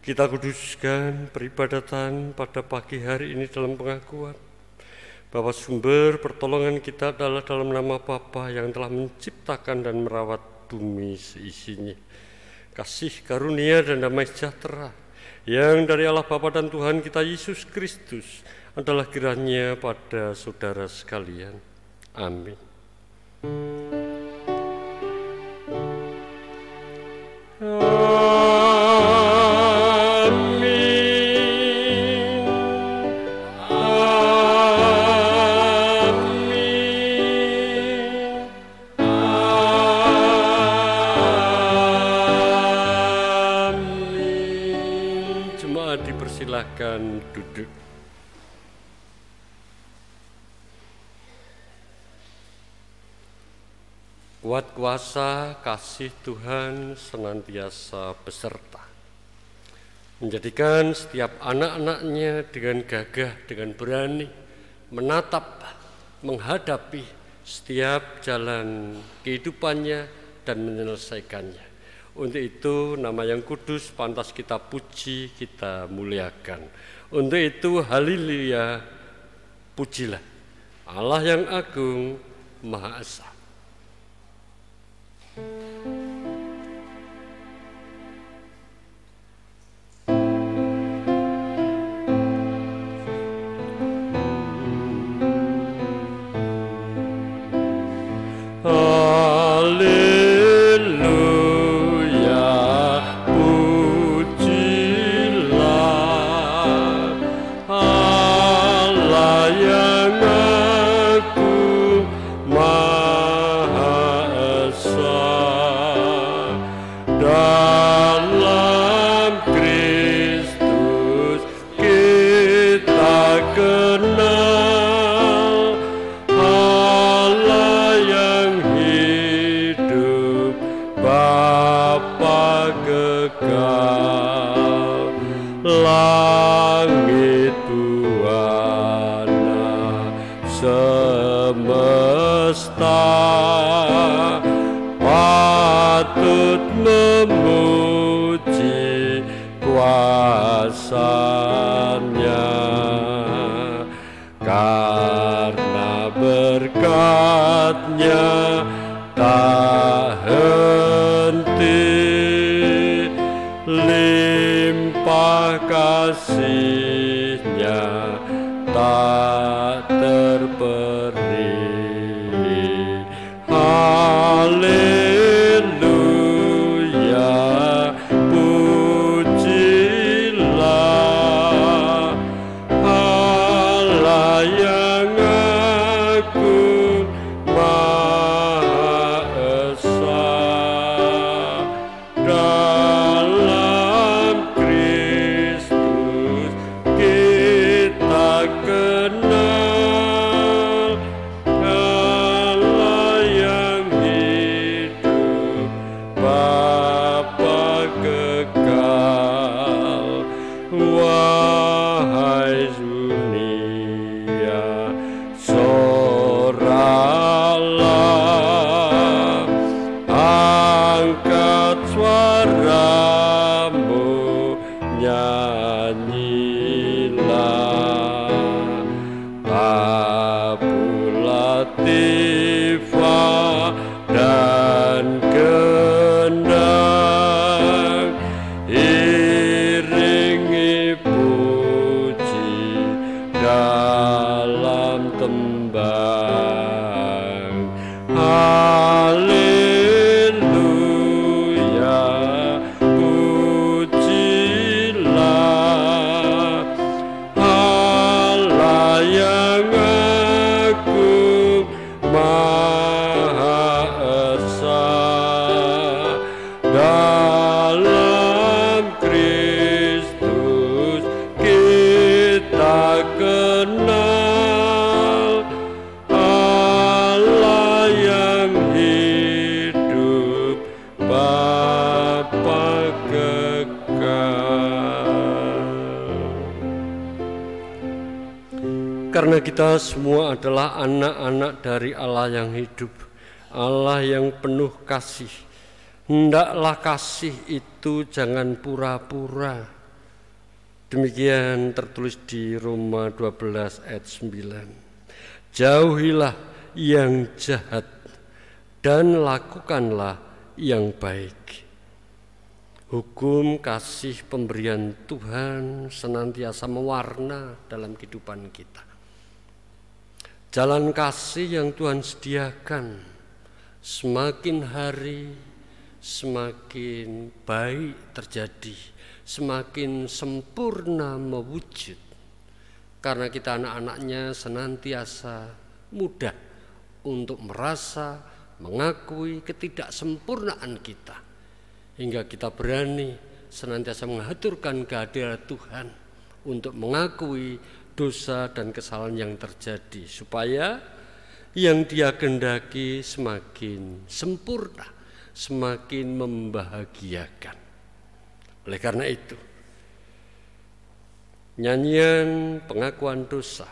Kita kuduskan peribadatan pada pagi hari ini dalam pengakuan bahwa sumber pertolongan kita adalah dalam nama Bapa yang telah menciptakan dan merawat bumi seisinya. Kasih karunia dan damai sejahtera yang dari Allah Bapa dan Tuhan kita Yesus Kristus adalah kiranya pada saudara sekalian. Amin. Silakan duduk. Kuat kuasa kasih Tuhan senantiasa beserta, menjadikan setiap anak-anaknya dengan gagah, dengan berani menatap, menghadapi setiap jalan kehidupannya dan menyelesaikannya. Untuk itu nama yang kudus pantas kita puji, kita muliakan. Untuk itu haleluya, pujilah Allah yang agung, Maha Esa. Langit buana semesta patut memuji kuasa-Nya, karena berkat-Nya tak henti, limpah kasih-Nya tak terperi. Haleluya, pujilah Allah yang agung, Maha Esa. Dalam Kristus kita kenal Allah yang hidup, Bapa kekal. Wahai dunia, soralah, angkat suaramu, nyanyilah. Tabula tifa dan kendang, iringi puji dalam tembang. Haleluya, pujilah Allah yang agung, Maha Esa. Dalam Kristus kita kenal Allah yang hidup, Bapa kekal. Karena kita semua adalah anak-anak dari Allah yang hidup, Allah yang penuh kasih. Hendaklah kasih itu jangan pura-pura, Demikian tertulis di Roma 12 ayat 9. Jauhilah yang jahat dan lakukanlah yang baik. Hukum kasih pemberian Tuhan senantiasa mewarna dalam kehidupan kita. Jalan kasih yang Tuhan sediakan semakin hari semakin baik terjadi, semakin sempurna mewujud. Karena kita anak-anaknya senantiasa mudah untuk merasa mengakui ketidaksempurnaan kita, hingga kita berani senantiasa mengaturkan kehadiran Tuhan untuk mengakui dosa dan kesalahan yang terjadi, supaya yang Dia kehendaki semakin sempurna, semakin membahagiakan. Oleh karena itu, nyanyian pengakuan dosa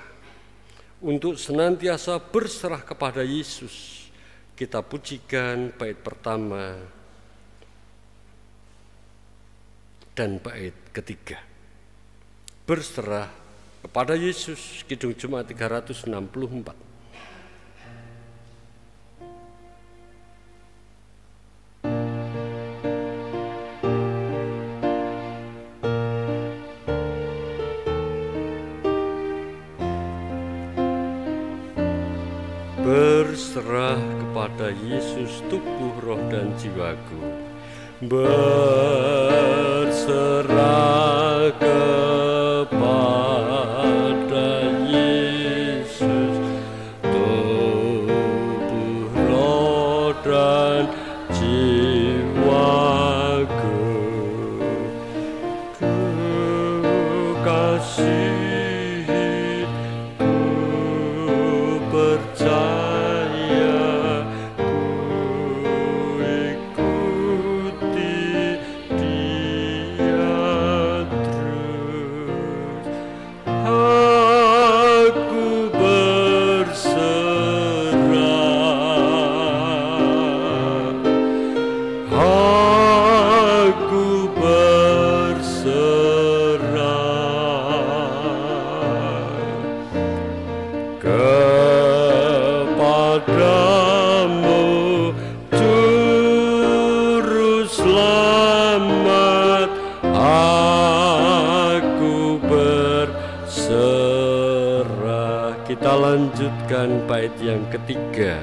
untuk senantiasa berserah kepada Yesus, kita pujikan bait pertama dan bait ketiga. Berserah kepada Yesus, Kidung Jemaat 364. Berserah kepada Yesus tubuh, roh, dan jiwaku. Berserah kepada Yesus tubuh, roh, dan jiwaku. Kekasih, ku percaya, ku ikuti Dia terus. Aku berserah, aku berserah kepadamu, Juru Selamat. Aku berserah. Kita lanjutkan bait yang ketiga.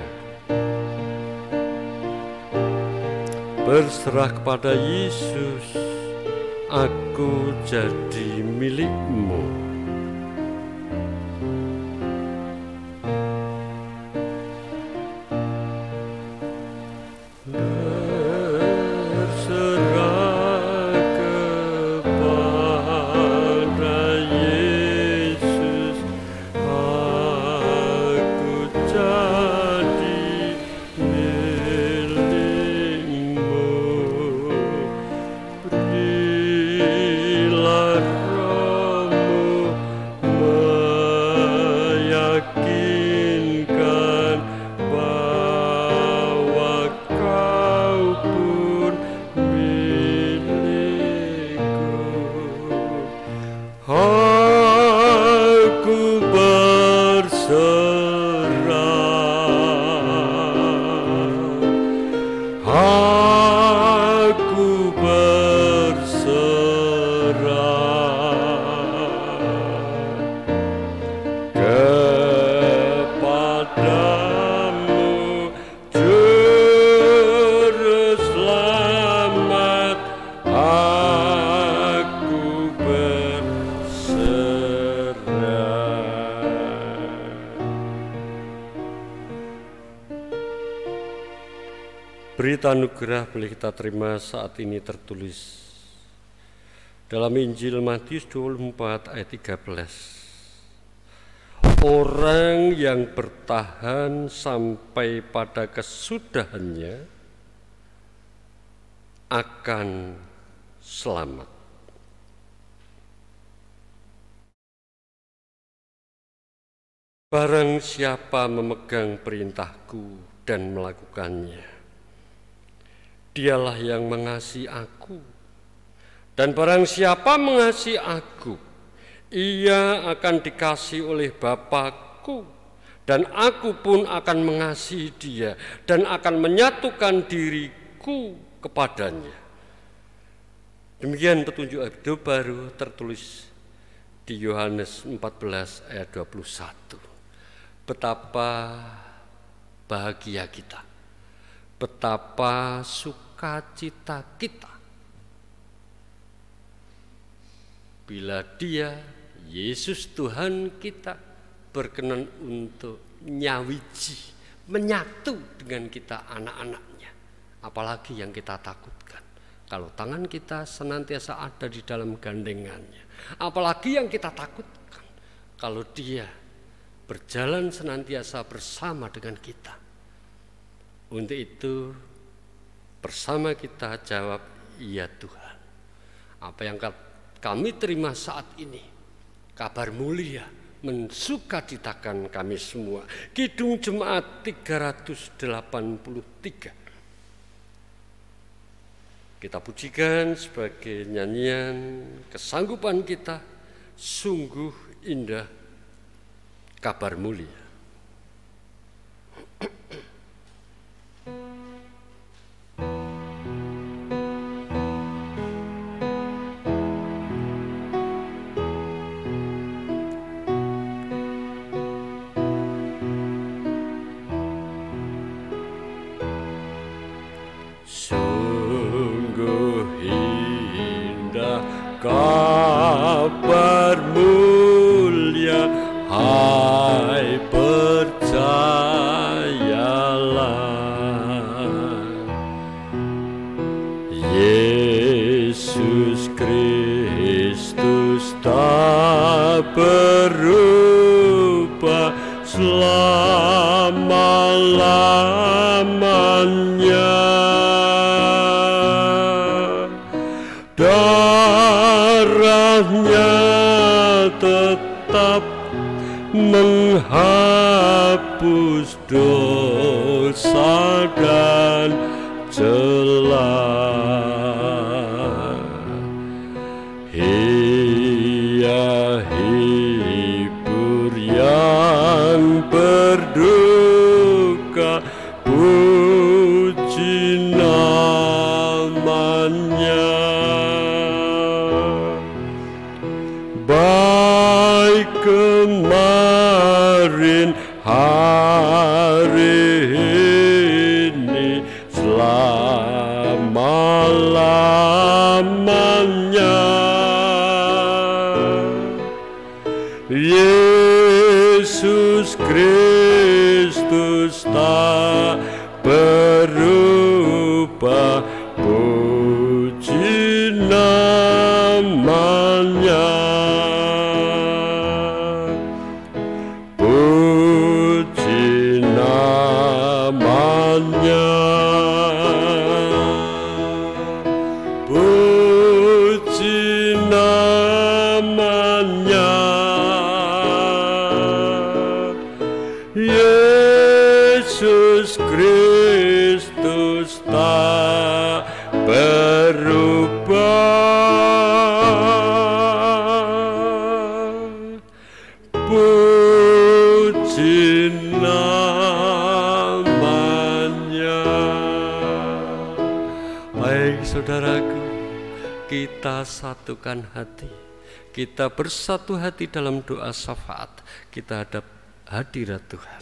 Berserah kepada Yesus, aku jadi milik-Mu. Berserah kepada Yesus, aku jadi milik-Mu. Berilah Roh-Mu meyakinkan bahwa Kau pun milik-Ku. Aku berserah, aku berserah kepadamu, Juru Selamat. Aku berserah. Berita anugerah boleh kita terima saat ini tertulis dalam Injil Matius 24 ayat 13. Orang yang bertahan sampai pada kesudahannya akan selamat. Barang siapa memegang perintahku dan melakukannya, dialah yang mengasihi aku. Dan barang siapa mengasihi aku, ia akan dikasihi oleh Bapa-Ku, dan aku pun akan mengasihi dia dan akan menyatukan diriku kepadanya. Demikian petunjuk hidup baru tertulis di Yohanes 14 ayat 21. Betapa bahagia kita, betapa sukacita kita bila Dia, Yesus Tuhan kita, berkenan untuk nyawiji, menyatu dengan kita anak-anaknya. Apalagi yang kita takutkan, kalau tangan kita senantiasa ada di dalam gandengannya. Apalagi yang kita takutkan, kalau Dia berjalan senantiasa bersama dengan kita. Untuk itu bersama kita jawab, iya Tuhan. Apa yang kami terima saat ini, kabar mulia, mensukacitakan kami semua. Kidung Jemaat 383. Kita pujikan sebagai nyanyian kesanggupan kita, sungguh indah kabar mulia. Kabar mulia, hai percayalah, Yesus Kristus tak berubah selama-lamanya. Darahnya tetap menghapus dosa dan celah. Ia hibur yang berduka, puji namanya. Baik kemarin, hari ini, selama-lamanya. Yesus Kristus tak berubah, puji namanya. Puji namanya, puji namanya. Yesus Kristus tak berubah, puji namanya. Baik saudaraku, kita satukan hati, kita bersatu hati dalam doa syafaat, kita hadap hadirat Tuhan.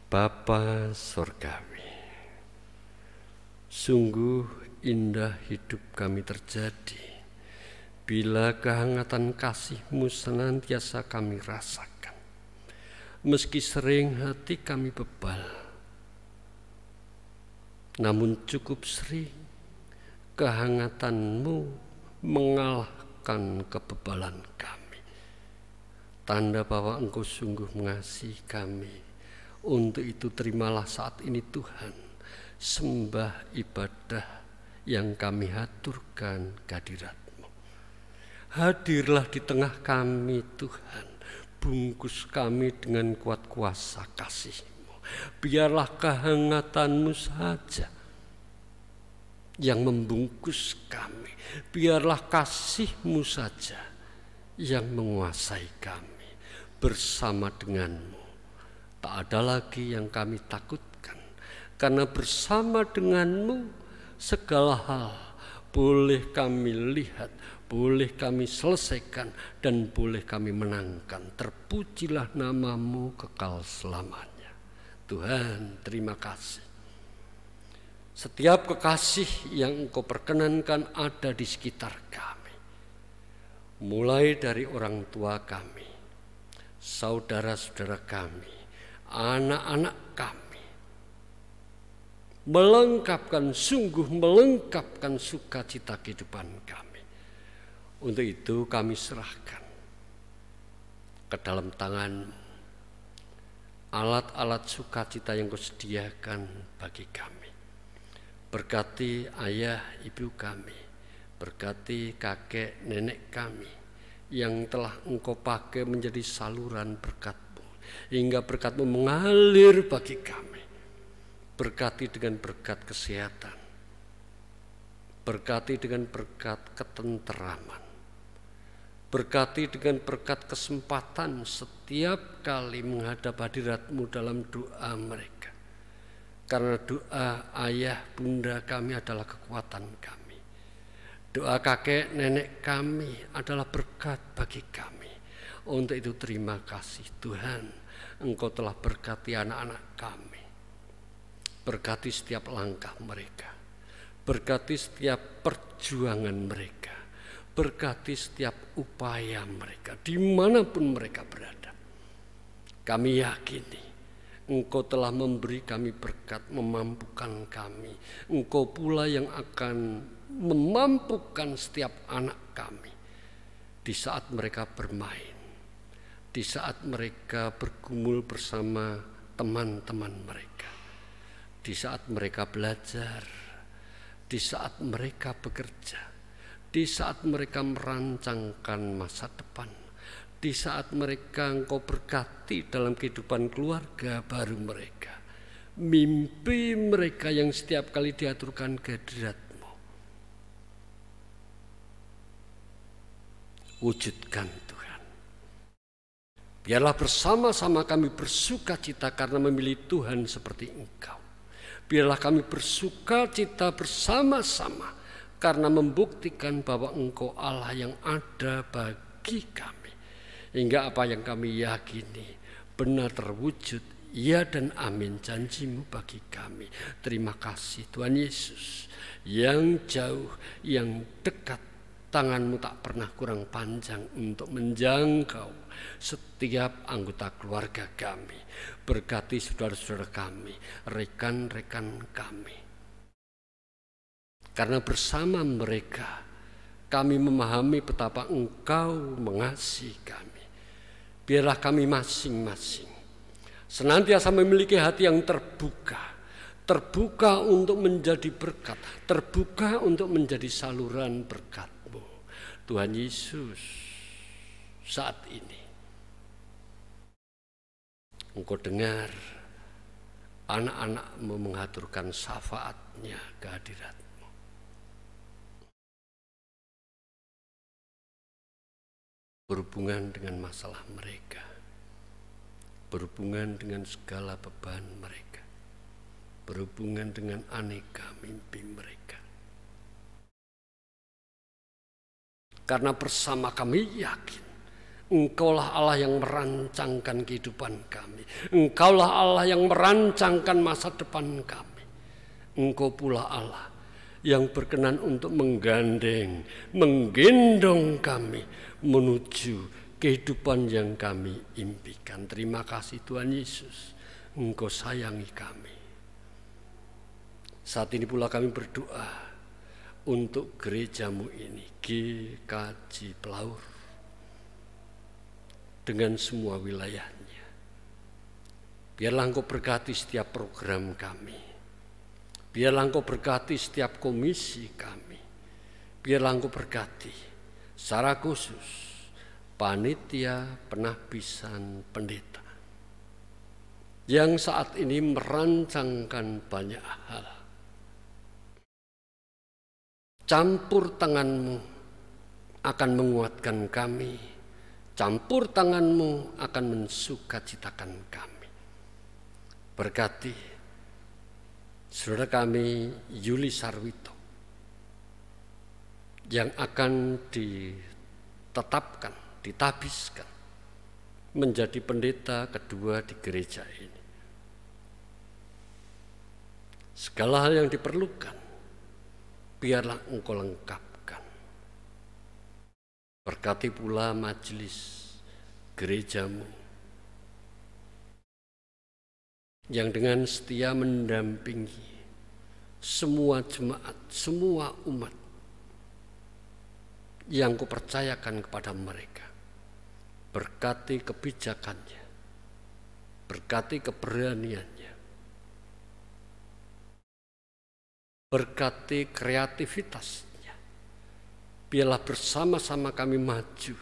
Bapa Surgawi, sungguh indah hidup kami terjadi bila kehangatan kasih-Mu senantiasa kami rasakan. Meski sering hati kami bebal, namun cukup sering kehangatan-Mu mengalahkan kebebalan kami. Tanda bahwa Engkau sungguh mengasihi kami. Untuk itu terimalah saat ini Tuhan sembah ibadah yang kami haturkan kehadirat-Mu. Hadirlah di tengah kami Tuhan, bungkus kami dengan kuat kuasa kasih-Mu. Biarlah kehangatan-Mu saja yang membungkus kami. Biarlah kasih-Mu saja yang menguasai kami. Bersama dengan-Mu tak ada lagi yang kami takutkan, karena bersama dengan-Mu segala hal boleh kami lihat, boleh kami selesaikan, dan boleh kami menangkan. Terpujilah nama-Mu kekal selamanya. Tuhan, terima kasih. Setiap kekasih yang Engkau perkenankan ada di sekitar kami. Mulai dari orang tua kami, saudara-saudara kami, anak-anak kami. Sungguh melengkapkan sukacita kehidupan kami. Untuk itu kami serahkan ke dalam tangan-Mu alat-alat sukacita yang Kau sediakan bagi kami. Berkati ayah ibu kami, berkati kakek nenek kami yang telah Engkau pakai menjadi saluran berkat-Mu, hingga berkat-Mu mengalir bagi kami. Berkati dengan berkat kesehatan, berkati dengan berkat ketenteraman, berkati dengan berkat kesempatan setiap kali menghadap hadirat-Mu dalam doa mereka. Karena doa ayah bunda kami adalah kekuatan kami. Doa kakek nenek kami adalah berkat bagi kami. Untuk itu terima kasih Tuhan, Engkau telah berkati anak-anak kami. Berkati setiap langkah mereka, berkati setiap perjuangan mereka, berkati setiap upaya mereka dimanapun mereka berada. Kami yakini Engkau telah memberi kami berkat, memampukan kami. Engkau pula yang akan memampukan setiap anak kami di saat mereka bermain, di saat mereka bergumul bersama teman-teman mereka, di saat mereka belajar, di saat mereka bekerja, di saat mereka merancangkan masa depan, di saat mereka Engkau berkati dalam kehidupan keluarga baru mereka, mimpi mereka yang setiap kali diaturkan ke hadirat-Mu. Wujudkan Tuhan. Biarlah bersama-sama kami bersuka cita karena memilih Tuhan seperti Engkau. Biarlah kami bersuka cita bersama-sama karena membuktikan bahwa Engkau Allah yang ada bagi kami. Hingga apa yang kami yakini benar terwujud, ya dan amin janji-Mu bagi kami. Terima kasih Tuhan Yesus, yang jauh, yang dekat, tangan-Mu tak pernah kurang panjang untuk menjangkau setiap anggota keluarga kami. Berkati saudara-saudara kami, rekan-rekan kami. Karena bersama mereka kami memahami betapa Engkau mengasihi kami. Biarlah kami masing-masing senantiasa memiliki hati yang terbuka, terbuka untuk menjadi berkat, terbuka untuk menjadi saluran berkat-Mu. Tuhan Yesus, saat ini Engkau dengar anak-anak-Mu mengaturkan syafaatnya ke hadirat-Mu. Berhubungan dengan masalah mereka, berhubungan dengan segala beban mereka, berhubungan dengan aneka mimpi mereka. Karena bersama kami yakin Engkaulah Allah yang merancangkan kehidupan kami, Engkaulah Allah yang merancangkan masa depan kami. Engkau pula Allah yang berkenan untuk menggendong kami menuju kehidupan yang kami impikan. Terima kasih Tuhan Yesus, Engkau sayangi kami. Saat ini pula kami berdoa untuk gereja-Mu ini, GKJ Pelaur, dengan semua wilayahnya. Biarlah Engkau berkati setiap program kami. Biarlah Engkau berkati setiap komisi kami. Biarlah Engkau berkati secara khusus panitia penahbisan pendeta yang saat ini merancangkan banyak hal. Campur tangan-Mu akan menguatkan kami, campur tangan-Mu akan mensukacitakan kami. Berkati saudara kami Yuli Sarwito yang akan ditetapkan, ditabiskan menjadi pendeta kedua di gereja ini. Segala hal yang diperlukan, biarlah Engkau lengkapkan. Berkati pula majelis gereja-Mu yang dengan setia mendampingi semua jemaat, semua umat yang Kau percayakan kepada mereka. Berkati kebijakannya, berkati keberaniannya, berkati kreativitasnya. Biarlah bersama-sama kami maju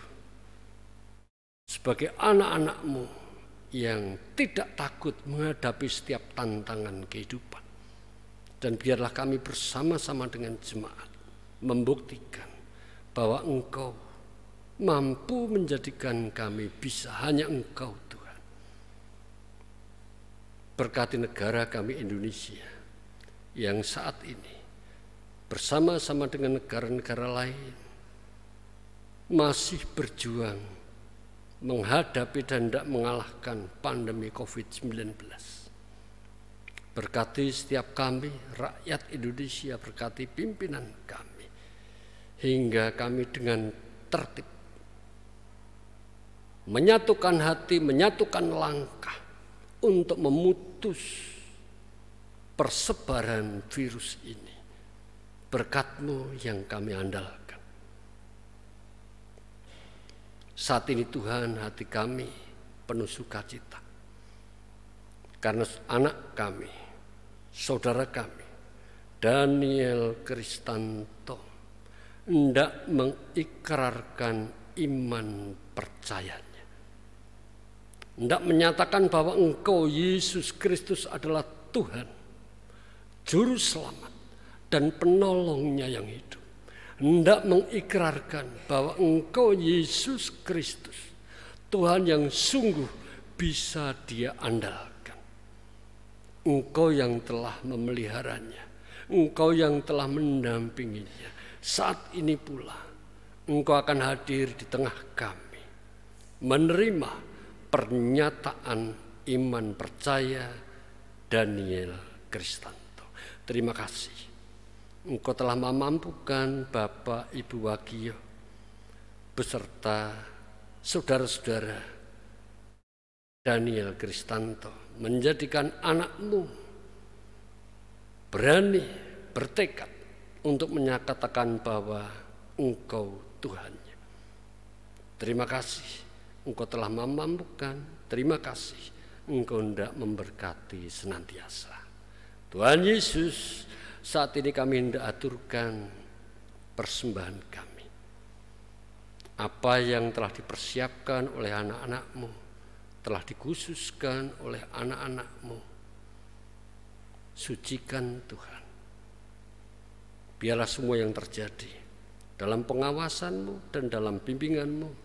sebagai anak-anak-Mu yang tidak takut menghadapi setiap tantangan kehidupan. Dan biarlah kami bersama-sama dengan jemaat membuktikan bahwa Engkau mampu menjadikan kami bisa, hanya Engkau Tuhan. Berkati negara kami Indonesia yang saat ini bersama-sama dengan negara-negara lain masih berjuang menghadapi dan tidak mengalahkan pandemi COVID-19. Berkati setiap kami, rakyat Indonesia, berkati pimpinan kami, hingga kami dengan tertib menyatukan hati, menyatukan langkah untuk memutus persebaran virus ini. Berkat-Mu yang kami andalkan. Saat ini Tuhan, hati kami penuh sukacita karena anak kami, saudara kami, Daniel Kristanto, hendak mengikrarkan iman percayanya. Hendak menyatakan bahwa Engkau Yesus Kristus adalah Tuhan, Juru Selamat dan penolongnya yang hidup. Hendak mengikrarkan bahwa Engkau Yesus Kristus, Tuhan yang sungguh bisa dia andalkan. Engkau yang telah memeliharanya, Engkau yang telah mendampinginya. Saat ini pula Engkau akan hadir di tengah kami, menerima pernyataan iman percaya Daniel Kristanto. Terima kasih. Engkau telah memampukan Bapak Ibu Wagio beserta saudara-saudara Daniel Kristanto menjadikan anak-Mu berani, bertekad untuk menyatakan bahwa Engkau Tuhannya. Terima kasih. Engkau telah memampukan, terima kasih. Engkau hendak memberkati senantiasa. Tuhan Yesus, saat ini kami hendak aturkan persembahan kami. Apa yang telah dipersiapkan oleh anak-anak-Mu, telah dikhususkan oleh anak-anak-Mu. Sucikan Tuhan. Biarlah semua yang terjadi dalam pengawasan-Mu dan dalam bimbingan-Mu,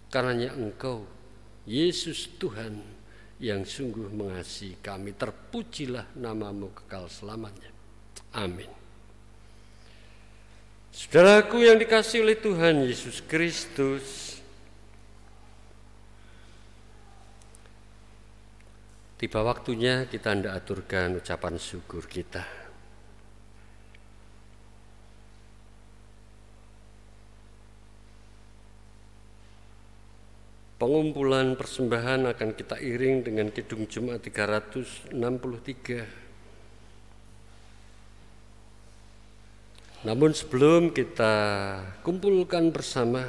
karenanya Engkau, Yesus Tuhan yang sungguh mengasihi kami. Terpujilah nama-Mu kekal selamanya. Amin. Saudaraku yang dikasihi oleh Tuhan Yesus Kristus, tiba waktunya kita hendak aturkan ucapan syukur kita. Pengumpulan persembahan akan kita iring dengan Kidung Jumat 363. Namun sebelum kita kumpulkan bersama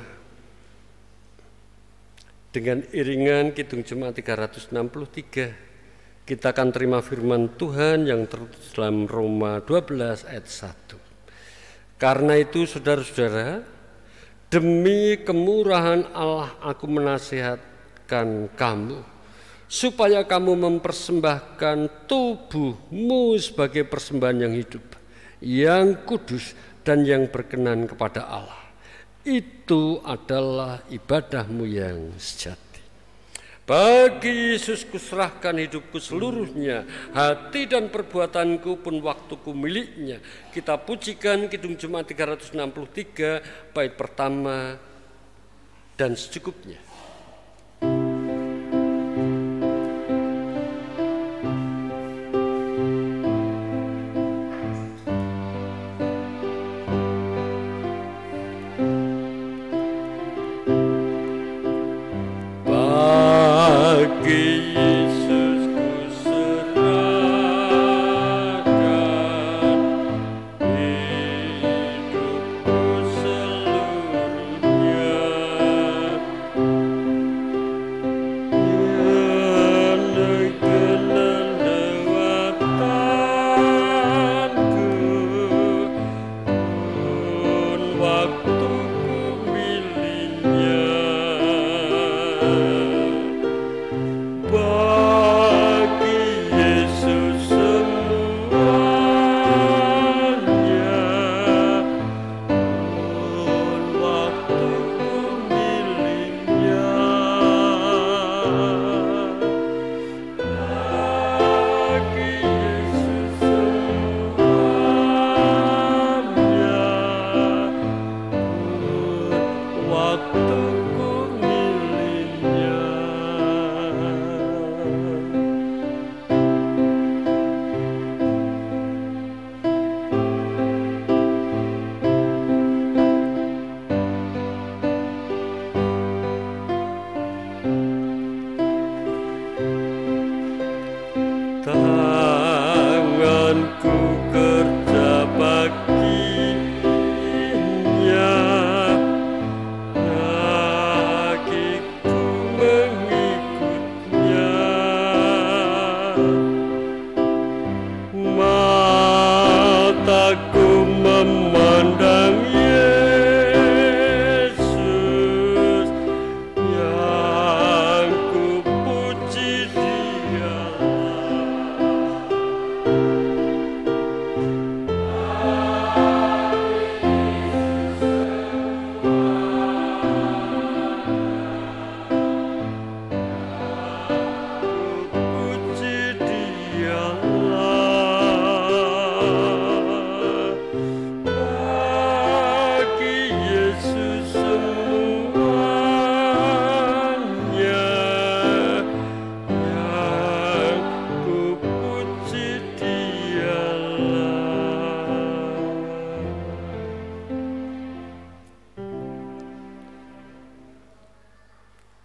dengan iringan Kidung Jumat 363, kita akan terima firman Tuhan yang tertulis dalam Roma 12 ayat 1. Karena itu saudara-saudara, demi kemurahan Allah aku menasihatkan kamu, supaya kamu mempersembahkan tubuhmu sebagai persembahan yang hidup, yang kudus dan yang berkenan kepada Allah. Itu adalah ibadahmu yang sejati. Bagi Yesus kuserahkan hidupku seluruhnya, hati dan perbuatanku pun waktuku miliknya. Kita pujikan Kidung Jemaat 363 bait pertama dan secukupnya.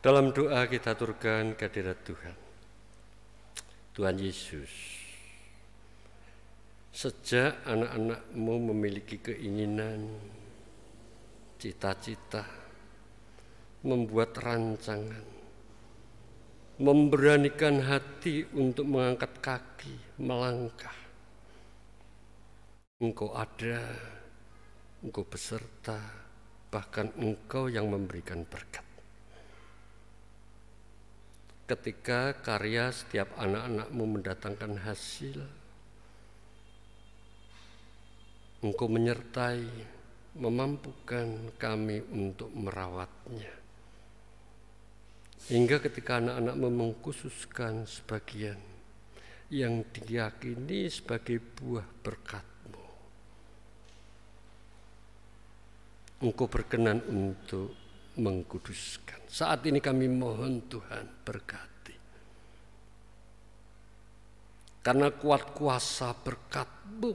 Dalam doa kita aturkan kehadirat Tuhan. Tuhan Yesus, sejak anak-anak-Mu memiliki keinginan, cita-cita, membuat rancangan, memberanikan hati untuk mengangkat kaki, melangkah. Engkau ada, Engkau beserta, bahkan Engkau yang memberikan berkat. Ketika karya setiap anak-anak-Mu mendatangkan hasil, Engkau menyertai, memampukan kami untuk merawatnya. Hingga ketika anak-anak-Mu mengkhususkan sebagian yang diyakini sebagai buah berkat-Mu, Engkau berkenan untuk mengkuduskan. Saat ini kami mohon Tuhan berkati. Karena kuat kuasa berkat-Mu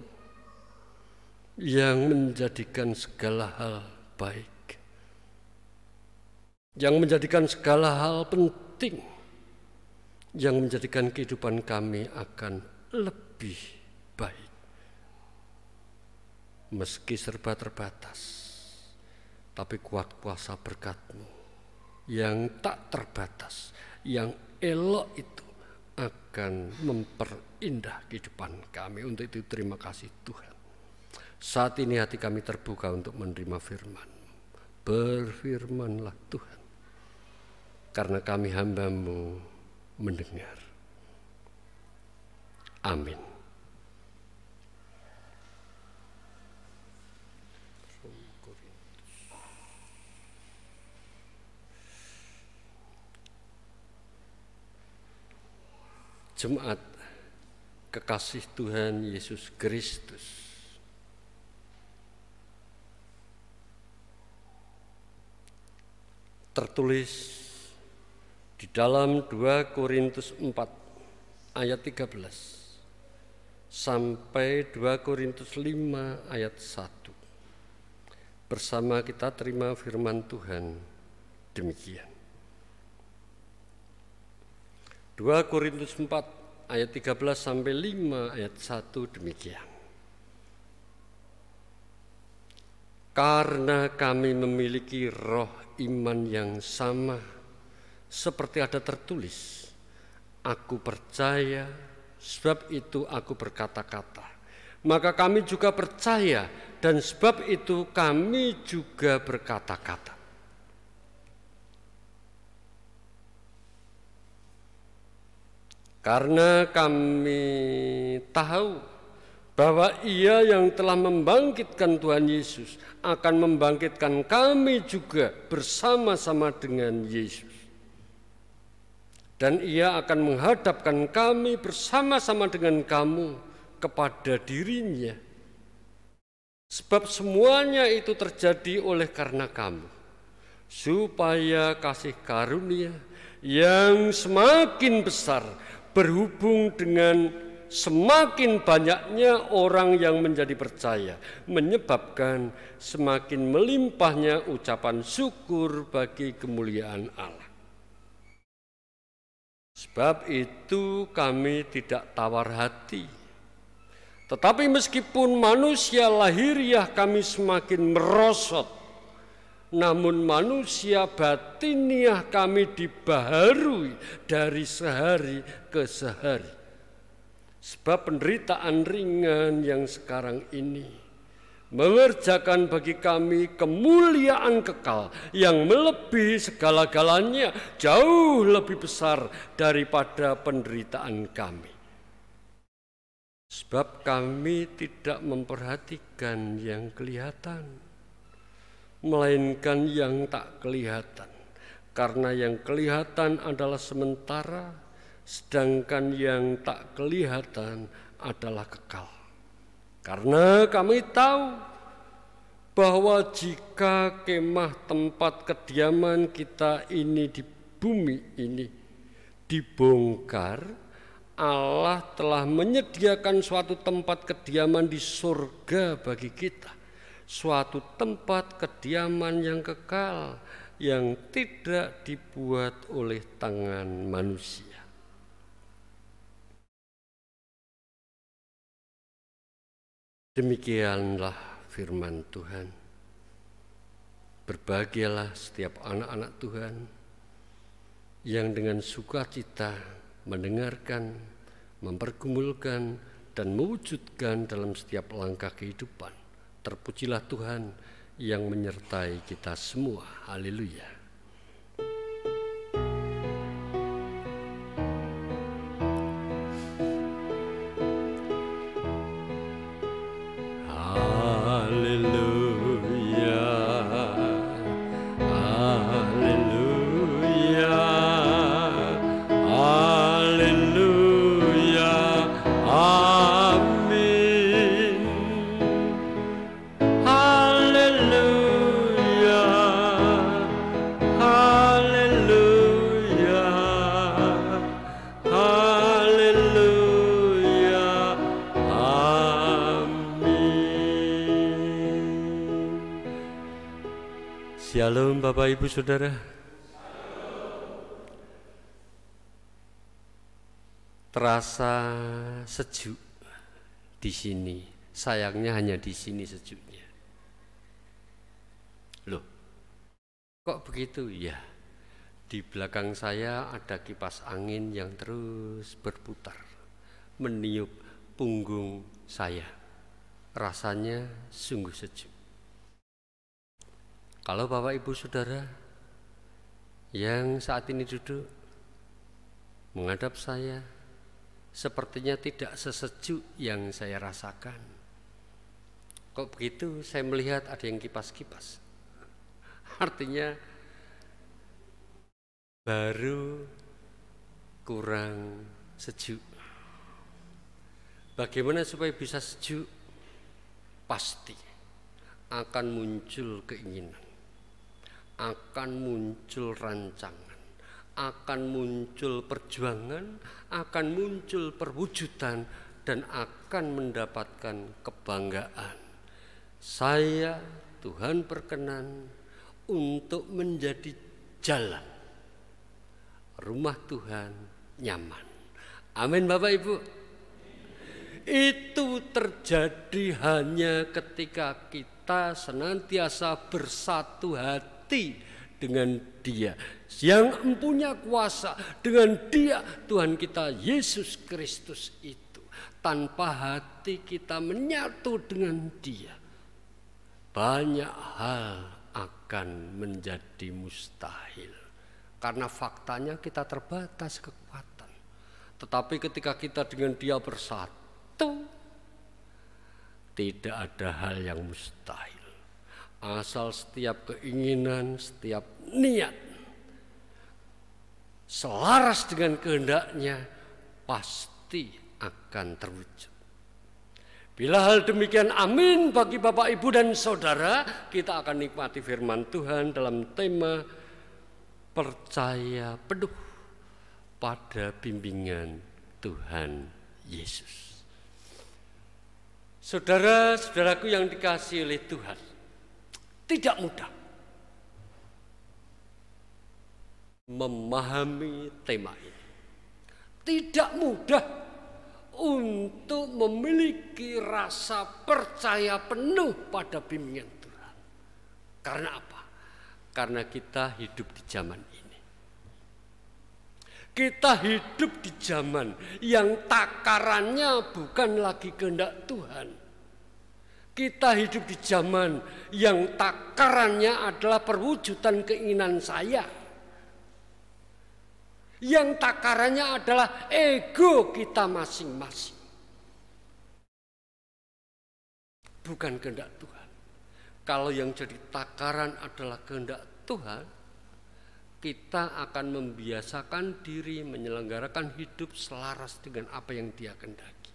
yang menjadikan segala hal baik, yang menjadikan segala hal penting, yang menjadikan kehidupan kami akan lebih baik. Meski serba terbatas, tapi kuat kuasa berkat-Mu yang tak terbatas, yang elok itu akan memperindah kehidupan kami. Untuk itu terima kasih Tuhan. Saat ini hati kami terbuka untuk menerima firman. Berfirmanlah Tuhan, karena kami hamba-Mu mendengar. Amin. Jemaat kekasih Tuhan Yesus Kristus, tertulis di dalam 2 Korintus 4 ayat 13 sampai 2 Korintus 5 ayat 1. Bersama kita terima firman Tuhan demikian. 2 Korintus 4 ayat 13 sampai 5 ayat 1 demikian. Karena kami memiliki roh iman yang sama, seperti ada tertulis, aku percaya, sebab itu aku berkata-kata. Maka kami juga percaya, dan sebab itu kami juga berkata-kata. Karena kami tahu bahwa Ia yang telah membangkitkan Tuhan Yesus akan membangkitkan kami juga bersama-sama dengan Yesus. Dan Ia akan menghadapkan kami bersama-sama dengan kamu kepada dirinya. Sebab semuanya itu terjadi oleh karena kamu, supaya kasih karunia yang semakin besar berhubung dengan semakin banyaknya orang yang menjadi percaya, menyebabkan semakin melimpahnya ucapan syukur bagi kemuliaan Allah. Sebab itu kami tidak tawar hati, tetapi meskipun manusia lahiriah kami semakin merosot, namun manusia batiniah kami dibaharui dari sehari ke sehari. Sebab penderitaan ringan yang sekarang ini mengerjakan bagi kami kemuliaan kekal yang melebihi segala-galanya, jauh lebih besar daripada penderitaan kami. Sebab kami tidak memperhatikan yang kelihatan, melainkan yang tak kelihatan. Karena yang kelihatan adalah sementara, sedangkan yang tak kelihatan adalah kekal. Karena kami tahu bahwa jika kemah tempat kediaman kita ini di bumi ini dibongkar, Allah telah menyediakan suatu tempat kediaman di surga bagi kita, suatu tempat kediaman yang kekal, yang tidak dibuat oleh tangan manusia. Demikianlah firman Tuhan. Berbahagialah setiap anak-anak Tuhan yang dengan sukacita mendengarkan, mempergumulkan, dan mewujudkan dalam setiap langkah kehidupan. Terpujilah Tuhan yang menyertai kita semua. Haleluya. Shalom Bapak Ibu Saudara. Terasa sejuk di sini. Sayangnya hanya di sini sejuknya. Loh, kok begitu? Ya, di belakang saya ada kipas angin yang terus berputar, meniup punggung saya. Rasanya sungguh sejuk. Kalau Bapak Ibu Saudara yang saat ini duduk menghadap saya, sepertinya tidak sesejuk yang saya rasakan. Kok begitu? Saya melihat ada yang kipas-kipas. Artinya baru kurang sejuk. Bagaimana supaya bisa sejuk? Pasti akan muncul keinginan, akan muncul rancangan, akan muncul perjuangan, akan muncul perwujudan, dan akan mendapatkan kebanggaan. Saya, Tuhan berkenan untuk menjadi jalan rumah Tuhan nyaman. Amin Bapak Ibu. Itu terjadi hanya ketika kita senantiasa bersatu hati dengan Dia yang mempunyai kuasa, dengan Dia Tuhan kita Yesus Kristus itu. Tanpa hati kita menyatu dengan Dia, banyak hal akan menjadi mustahil. Karena faktanya kita terbatas kekuatan. Tetapi ketika kita dengan Dia bersatu, tidak ada hal yang mustahil. Asal setiap keinginan, setiap niat selaras dengan kehendaknya, pasti akan terwujud. Bila hal demikian, amin bagi Bapak Ibu dan Saudara. Kita akan nikmati firman Tuhan dalam tema percaya penuh pada bimbingan Tuhan Yesus. Saudara-saudaraku yang dikasihi oleh Tuhan, tidak mudah memahami tema ini. Tidak mudah untuk memiliki rasa percaya penuh pada bimbingan Tuhan. Karena apa? Karena kita hidup di zaman ini. Kita hidup di zaman yang takarannya bukan lagi kehendak Tuhan. Kita hidup di zaman yang takarannya adalah perwujudan keinginan saya. Yang takarannya adalah ego kita masing-masing. Bukan kehendak Tuhan. Kalau yang jadi takaran adalah kehendak Tuhan, kita akan membiasakan diri menyelenggarakan hidup selaras dengan apa yang Dia kehendaki.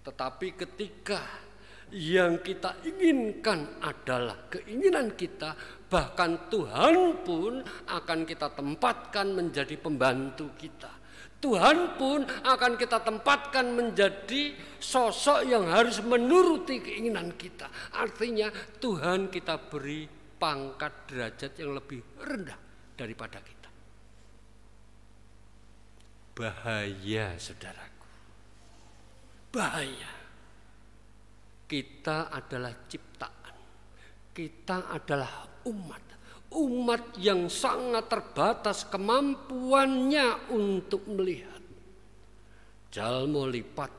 Tetapi ketika yang kita inginkan adalah keinginan kita, bahkan Tuhan pun akan kita tempatkan menjadi pembantu kita. Tuhan pun akan kita tempatkan menjadi sosok yang harus menuruti keinginan kita. Artinya Tuhan kita beri pangkat derajat yang lebih rendah daripada kita. Bahaya saudaraku, bahaya. Kita adalah ciptaan, kita adalah umat yang sangat terbatas kemampuannya untuk melihat. Jalmo lipat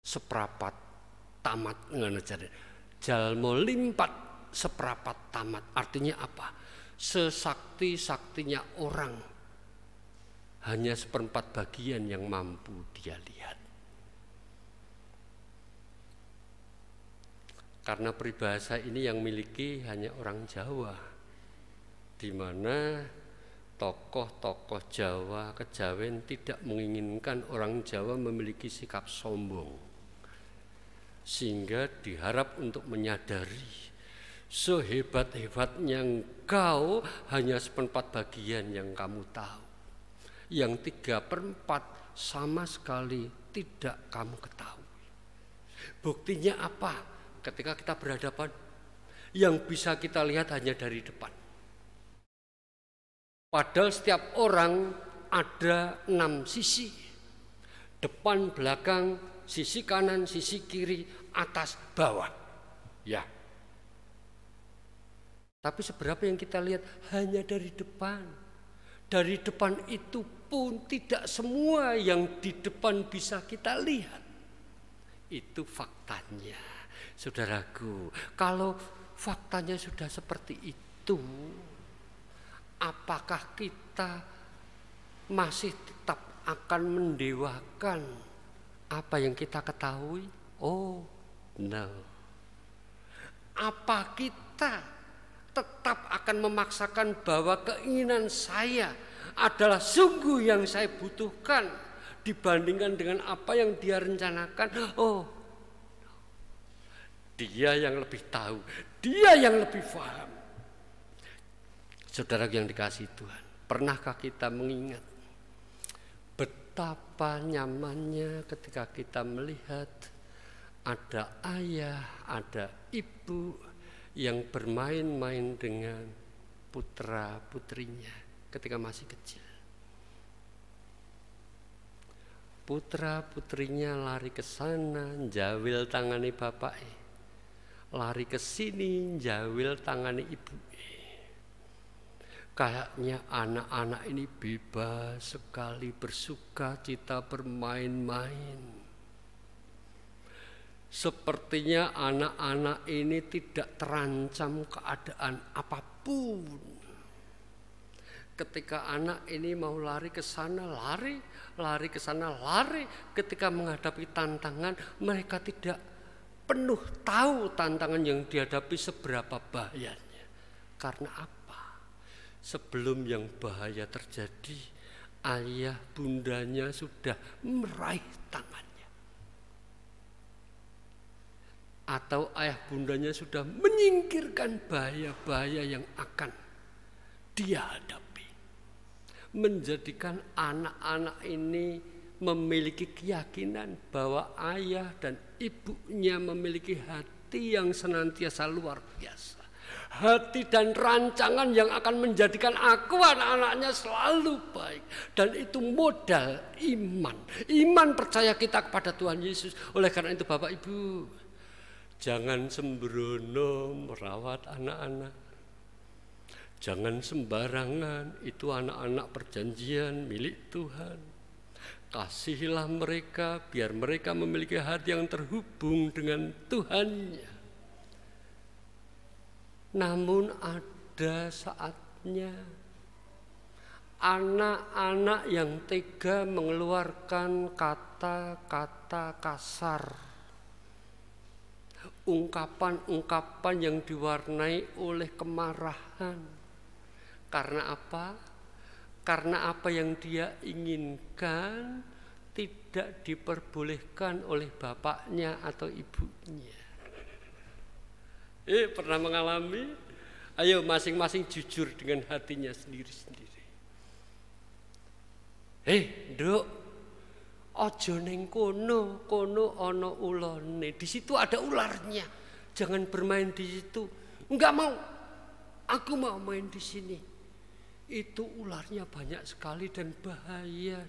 seperapat tamat ngajar. Jalmo limpat seperapat tamat. Artinya apa? Sesakti-saktinya orang, hanya seperempat bagian yang mampu dia lihat. Karena peribahasa ini yang miliki hanya orang Jawa, di mana tokoh-tokoh Jawa, kejawen tidak menginginkan orang Jawa memiliki sikap sombong. Sehingga diharap untuk menyadari sehebat-hebatnya engkau hanya seperempat bagian yang kamu tahu. Yang 3/4 sama sekali tidak kamu ketahui. Buktinya apa? Ketika kita berhadapan, yang bisa kita lihat hanya dari depan. Padahal setiap orang ada 6 sisi. Depan, belakang, sisi kanan, sisi kiri, atas, bawah. Ya. Tapi seberapa yang kita lihat hanya dari depan. Dari depan itu pun tidak semua yang di depan bisa kita lihat. Itu faktanya. Saudaraku, kalau faktanya sudah seperti itu, apakah kita masih tetap akan mendewakan apa yang kita ketahui? Oh, no. Apa kita tetap akan memaksakan bahwa keinginan saya adalah sungguh yang saya butuhkan dibandingkan dengan apa yang dia rencanakan. Oh, dia yang lebih tahu, dia yang lebih paham. Saudara yang dikasihi Tuhan, pernahkah kita mengingat betapa nyamannya ketika kita melihat ada ayah, ada ibu yang bermain-main dengan putra-putrinya ketika masih kecil. Putra-putrinya lari ke sana, jawil tangani bapaknya. Lari ke sini, jawil tangani ibu. Kayaknya anak-anak ini bebas sekali bersuka cita bermain-main. Sepertinya anak-anak ini tidak terancam keadaan apapun. Ketika anak ini mau lari ke sana, lari ke sana, lari. Ketika menghadapi tantangan, mereka tidak penuh tahu tantangan yang dihadapi seberapa bahayanya. Karena apa? Sebelum yang bahaya terjadi, ayah bundanya sudah meraih tangannya. Atau ayah bundanya sudah menyingkirkan bahaya-bahaya yang akan dia hadapi. Menjadikan anak-anak ini memiliki keyakinan bahwa ayah dan ibunya memiliki hati yang senantiasa luar biasa. Hati dan rancangan yang akan menjadikan aku anak-anaknya selalu baik. Dan itu modal iman. Iman percaya kita kepada Tuhan Yesus. Oleh karena itu Bapak Ibu, jangan sembrono merawat anak-anak. Jangan sembarangan, itu anak-anak perjanjian milik Tuhan. Kasihilah mereka biar mereka memiliki hati yang terhubung dengan Tuhannya. Namun ada saatnya anak-anak yang tega mengeluarkan kata-kata kasar, ungkapan-ungkapan yang diwarnai oleh kemarahan. Karena apa? Karena apa yang dia inginkan tidak diperbolehkan oleh bapaknya atau ibunya. Pernah mengalami? Ayo masing-masing jujur dengan hatinya sendiri-sendiri. Nduk, ojo neng kono ono ulone. Di situ ada ularnya. Jangan bermain di situ. Enggak mau. Aku mau main di sini. Itu ularnya banyak sekali dan bahaya.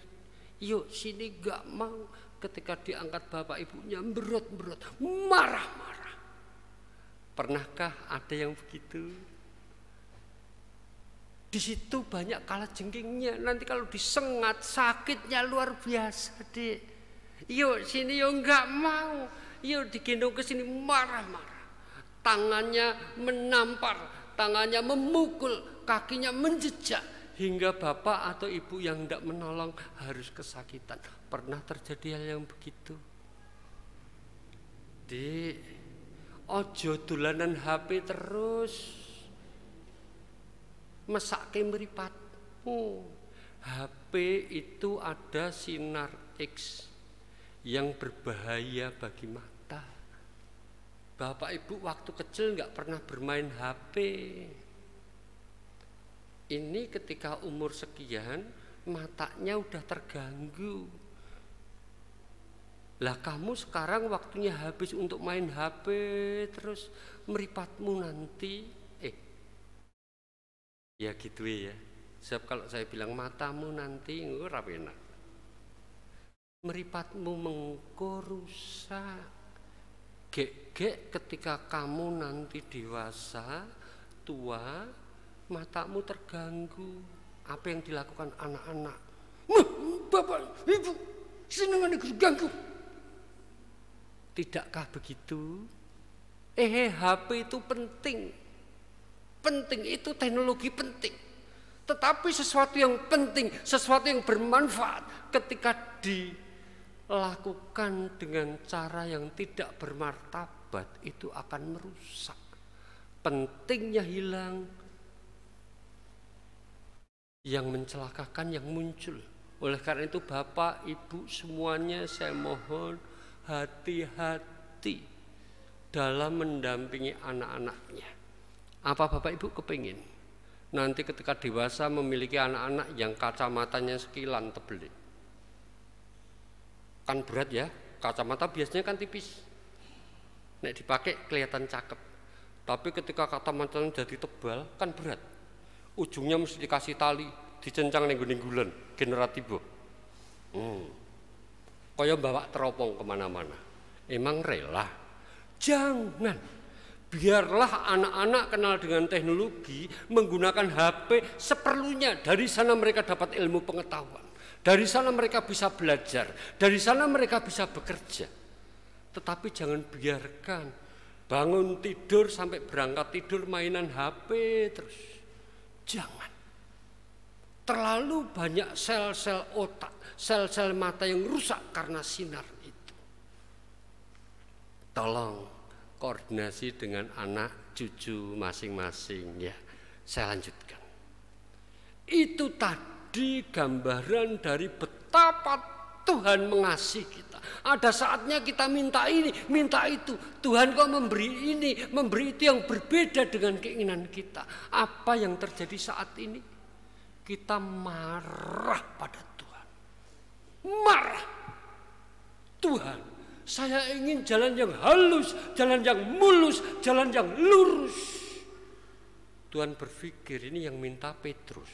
Yuk sini, enggak mau. Ketika diangkat bapak ibunya berot-berot, marah-marah. Pernahkah ada yang begitu? Di situ banyak kalajengkingnya. Nanti kalau disengat sakitnya luar biasa, Dek. Yuk sini, yuk enggak mau. Yuk digendong ke sini, marah-marah. Tangannya menampar, tangannya memukul, kakinya menjejak hingga bapak atau ibu yang tidak menolong harus kesakitan. Pernah terjadi hal yang begitu? Dek, ojo dolanan HP terus, mesake mripatmu. HP itu ada sinar X yang berbahaya bagi mata. Bapak ibu waktu kecil nggak pernah bermain HP. Ini ketika umur sekian matanya udah terganggu. Lah kamu sekarang waktunya habis untuk main HP terus, meripatmu nanti ya gitu ya. Sebab kalau saya bilang matamu nanti ora enak. Meripatmu mengko rusak. Gek ketika kamu nanti dewasa, tua, matamu terganggu. Apa yang dilakukan anak-anak? Bapak, ibu, senengan diganggu. Tidakkah begitu? HP itu penting. Penting itu teknologi penting. Tetapi sesuatu yang penting, sesuatu yang bermanfaat ketika dilakukan dengan cara yang tidak bermartabat itu akan merusak. Pentingnya hilang. yang mencelakakan yang muncul. Oleh karena itu Bapak, Ibu semuanya saya mohon hati-hati dalam mendampingi anak-anaknya. Apa Bapak Ibu kepingin nanti ketika dewasa memiliki anak-anak yang kacamatanya sekilan tebel? Kan berat ya, kacamata biasanya kan tipis, nek dipakai kelihatan cakep. Tapi ketika kacamatanya jadi tebal kan berat, ujungnya mesti dikasih tali, dicencang nenggulan generatibo. Kaya bawa teropong kemana-mana. Emang rela? Jangan. Biarlah anak-anak kenal dengan teknologi, menggunakan HP seperlunya. Dari sana mereka dapat ilmu pengetahuan. Dari sana mereka bisa belajar. Dari sana mereka bisa bekerja. Tetapi jangan biarkan bangun tidur sampai berangkat tidur mainan HP terus. Jangan. Terlalu banyak sel-sel otak, sel-sel mata yang rusak karena sinar itu. Tolong koordinasi dengan anak cucu masing-masing ya. Saya lanjutkan. Itu tadi gambaran dari betapa Tuhan mengasihi kita. Ada saatnya kita minta ini, minta itu. Tuhan kok memberi ini, memberi itu yang berbeda dengan keinginan kita. Apa yang terjadi saat ini? Kita marah pada Tuhan. Marah. Tuhan, saya ingin jalan yang halus, jalan yang mulus, jalan yang lurus. Tuhan berpikir ini yang minta Petrus.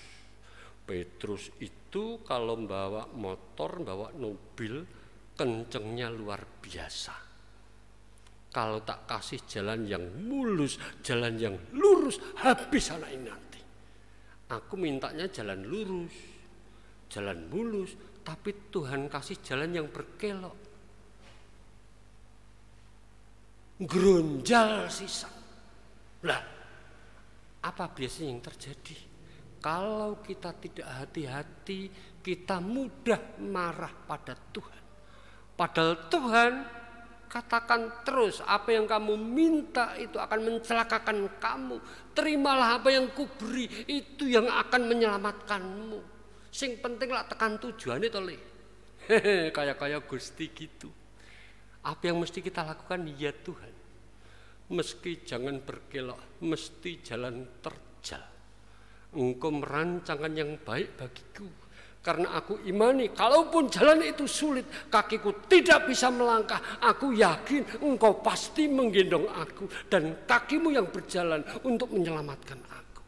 Petrus itu kalau bawa motor, bawa mobil, kencengnya luar biasa. Kalau tak kasih jalan yang mulus, jalan yang lurus, habis anak ini nanti. Aku mintanya jalan lurus, jalan mulus, tapi Tuhan kasih jalan yang berkelok. Geronjal sisa. Lah, apa biasanya yang terjadi? Kalau kita tidak hati-hati, kita mudah marah pada Tuhan. Padahal Tuhan katakan terus, apa yang kamu minta itu akan mencelakakan kamu. Terimalah apa yang kuberi, itu yang akan menyelamatkanmu. Sing penting lah tekan tujuannya tole. Kayak Gusti gitu. Apa yang mesti kita lakukan? Ya Tuhan, meski jangan berkelok, mesti jalan terjal. Engkau merancangkan yang baik bagiku. Karena aku imani, kalaupun jalan itu sulit, kakiku tidak bisa melangkah. Aku yakin engkau pasti menggendong aku. Dan kakimu yang berjalan untuk menyelamatkan aku.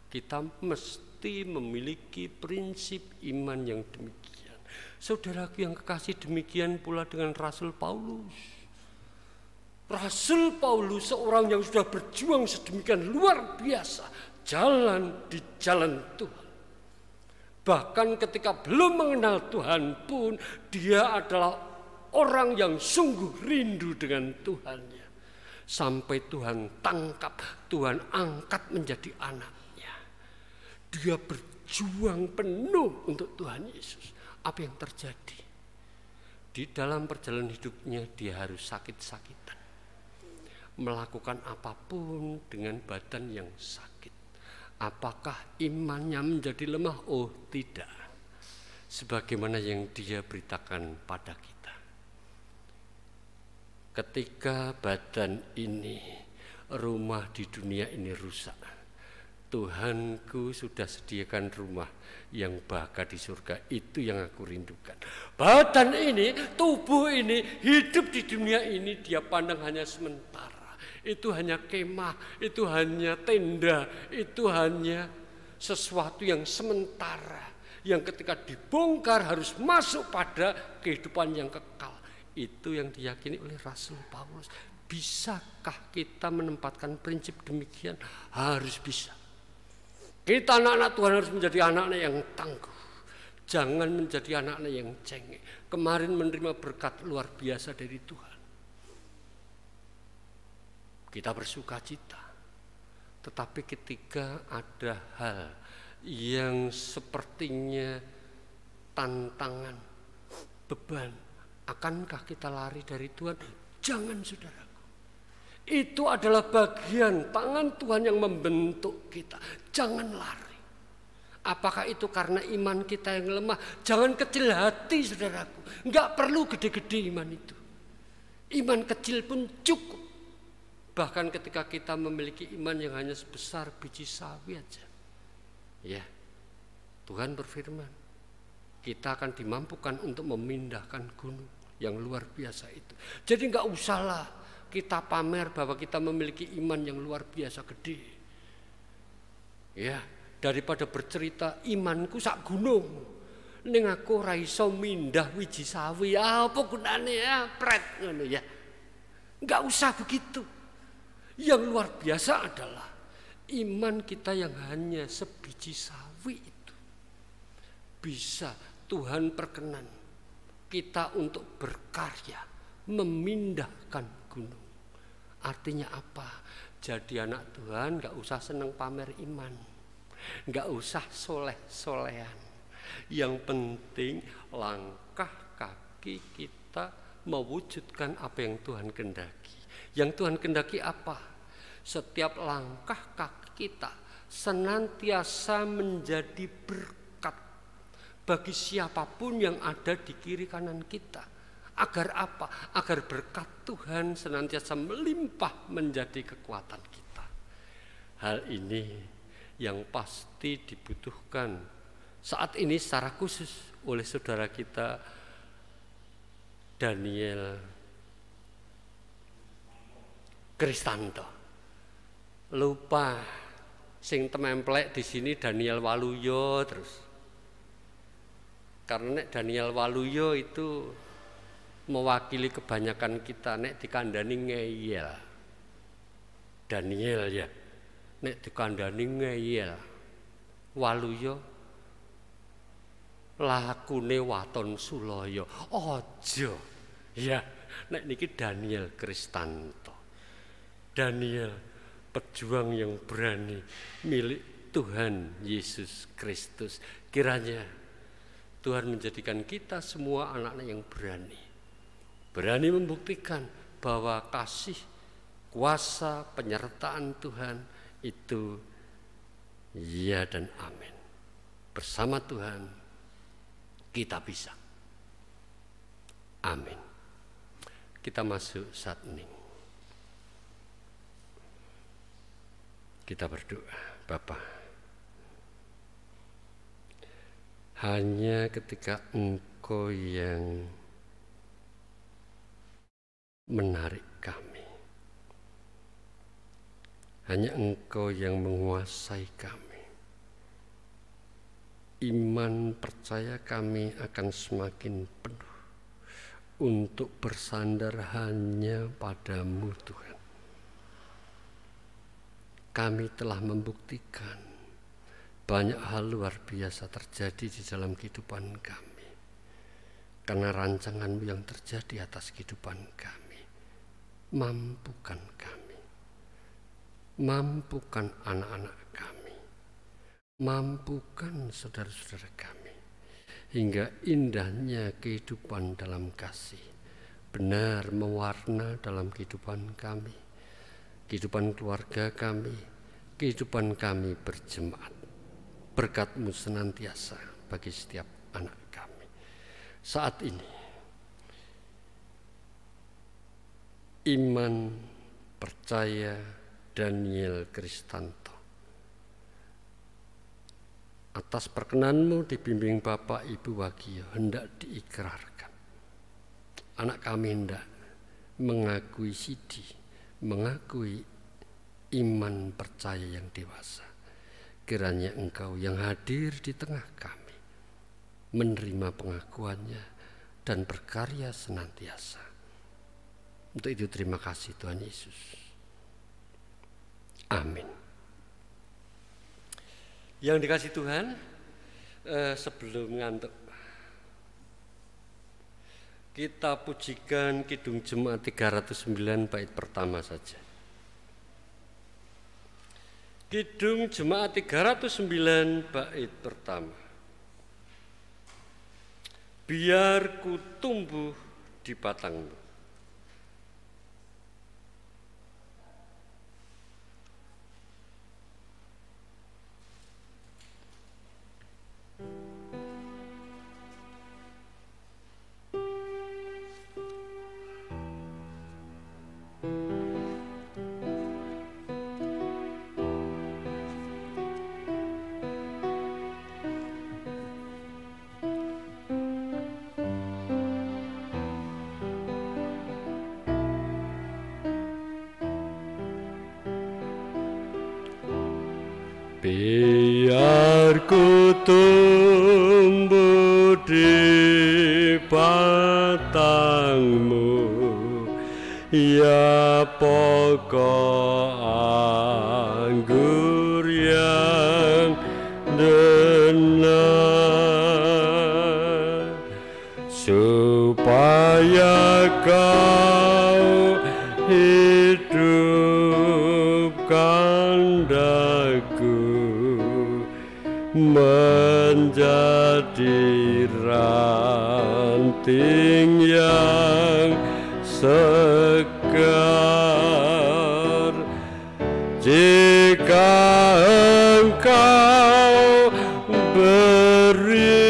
Kita mesti memiliki prinsip iman yang demikian. Saudaraku yang kekasih, demikian pula dengan Rasul Paulus. Rasul Paulus seorang yang sudah berjuang sedemikian luar biasa. Jalan di jalan Tuhan. Bahkan ketika belum mengenal Tuhan pun, dia adalah orang yang sungguh rindu dengan Tuhannya. Sampai Tuhan tangkap, Tuhan angkat menjadi anaknya. Dia berjuang penuh untuk Tuhan Yesus. Apa yang terjadi? Di dalam perjalanan hidupnya dia harus sakit-sakitan. Melakukan apapun dengan badan yang sakit. Apakah imannya menjadi lemah? Oh tidak. Sebagaimana yang dia beritakan pada kita. Ketika badan ini, rumah di dunia ini rusak, Tuhanku sudah sediakan rumah yang bahagia di surga. Itu yang aku rindukan. Badan ini, tubuh ini, hidup di dunia ini dia pandang hanya sementara. Itu hanya kemah, itu hanya tenda, itu hanya sesuatu yang sementara. Yang ketika dibongkar harus masuk pada kehidupan yang kekal. Itu yang diyakini oleh Rasul Paulus. Bisakah kita menempatkan prinsip demikian? Harus bisa. Kita anak-anak Tuhan harus menjadi anak-anak yang tangguh. Jangan menjadi anak-anak yang cengeng. Kemarin menerima berkat luar biasa dari Tuhan. Kita bersuka cita. Tetapi ketika ada hal yang sepertinya tantangan, beban, akankah kita lari dari Tuhan? Jangan, saudaraku. Itu adalah bagian tangan Tuhan yang membentuk kita. Jangan lari. Apakah itu karena iman kita yang lemah? Jangan kecil hati, saudaraku. Enggak perlu gede-gede iman itu. Iman kecil pun cukup. Bahkan ketika kita memiliki iman yang hanya sebesar biji sawi aja. Ya, Tuhan berfirman, kita akan dimampukan untuk memindahkan gunung yang luar biasa itu. Jadi enggak usahlah kita pamer bahwa kita memiliki iman yang luar biasa gede. Ya, daripada bercerita imanku sak gunung. Ning aku ora iso mindah wiji sawi. Apa gunane ya, pret ngono ya. Enggak usah begitu. Yang luar biasa adalah iman kita yang hanya sebiji sawi itu. Bisa Tuhan perkenan kita untuk berkarya, memindahkan gunung. Artinya apa? Jadi anak Tuhan gak usah seneng pamer iman, gak usah soleh-solehan. Yang penting langkah kaki kita mewujudkan apa yang Tuhan kehendaki. Yang Tuhan kehendaki apa? Setiap langkah kaki kita senantiasa menjadi berkat bagi siapapun yang ada di kiri kanan kita. Agar apa? Agar berkat Tuhan senantiasa melimpah menjadi kekuatan kita. Hal ini yang pasti dibutuhkan saat ini secara khusus oleh saudara kita Daniel Kristanto. Lupa sing tememplek di sini Daniel Waluyo terus. Karena Daniel Waluyo itu mewakili kebanyakan kita, nek dikandani ngeyel. Daniel ya, nek dikandani ngeyel. Waluyo lakune waton sulaya. Aja. Ya, nek niki Daniel Kristanto. Daniel pejuang yang berani milik Tuhan Yesus Kristus. Kiranya Tuhan menjadikan kita semua anak-anak yang berani. Berani membuktikan bahwa kasih, kuasa, penyertaan Tuhan itu ya dan amin. Bersama Tuhan kita bisa. Amin. Kita masuk saat ini. Kita berdoa, Bapa. Hanya ketika Engkau yang menarik kami, hanya Engkau yang menguasai kami, iman percaya kami akan semakin penuh untuk bersandar hanya padamu Tuhan. Kami telah membuktikan banyak hal luar biasa terjadi di dalam kehidupan kami karena rancangan-Mu yang terjadi atas kehidupan kami. Mampukan kami, mampukan anak-anak kami, mampukan saudara-saudara kami, hingga indahnya kehidupan dalam kasih benar mewarna dalam kehidupan kami, kehidupan keluarga kami, kehidupan kami berjemaat. Berkat-Mu senantiasa bagi setiap anak kami. Saat ini iman percaya Daniel Kristanto atas perkenan-Mu dibimbing Bapak Ibu Wagio hendak diikrarkan. Anak kami hendak mengakui sidi, mengakui iman percaya yang dewasa. Kiranya Engkau yang hadir di tengah kami menerima pengakuannya dan berkarya senantiasa. Untuk itu terima kasih Tuhan Yesus. Amin. Yang dikasih Tuhan, sebelum ngantuk, kita pujikan Kidung Jemaat 309 bait pertama saja. Kidung Jemaat 309 bait pertama. Biar ku tumbuh di batang-Mu. Biar ku tumbuh di batangmu, ya pokok anggur yang benar, supaya kau hidupkan daku menjadi ranting yang segar. Jika engkau beri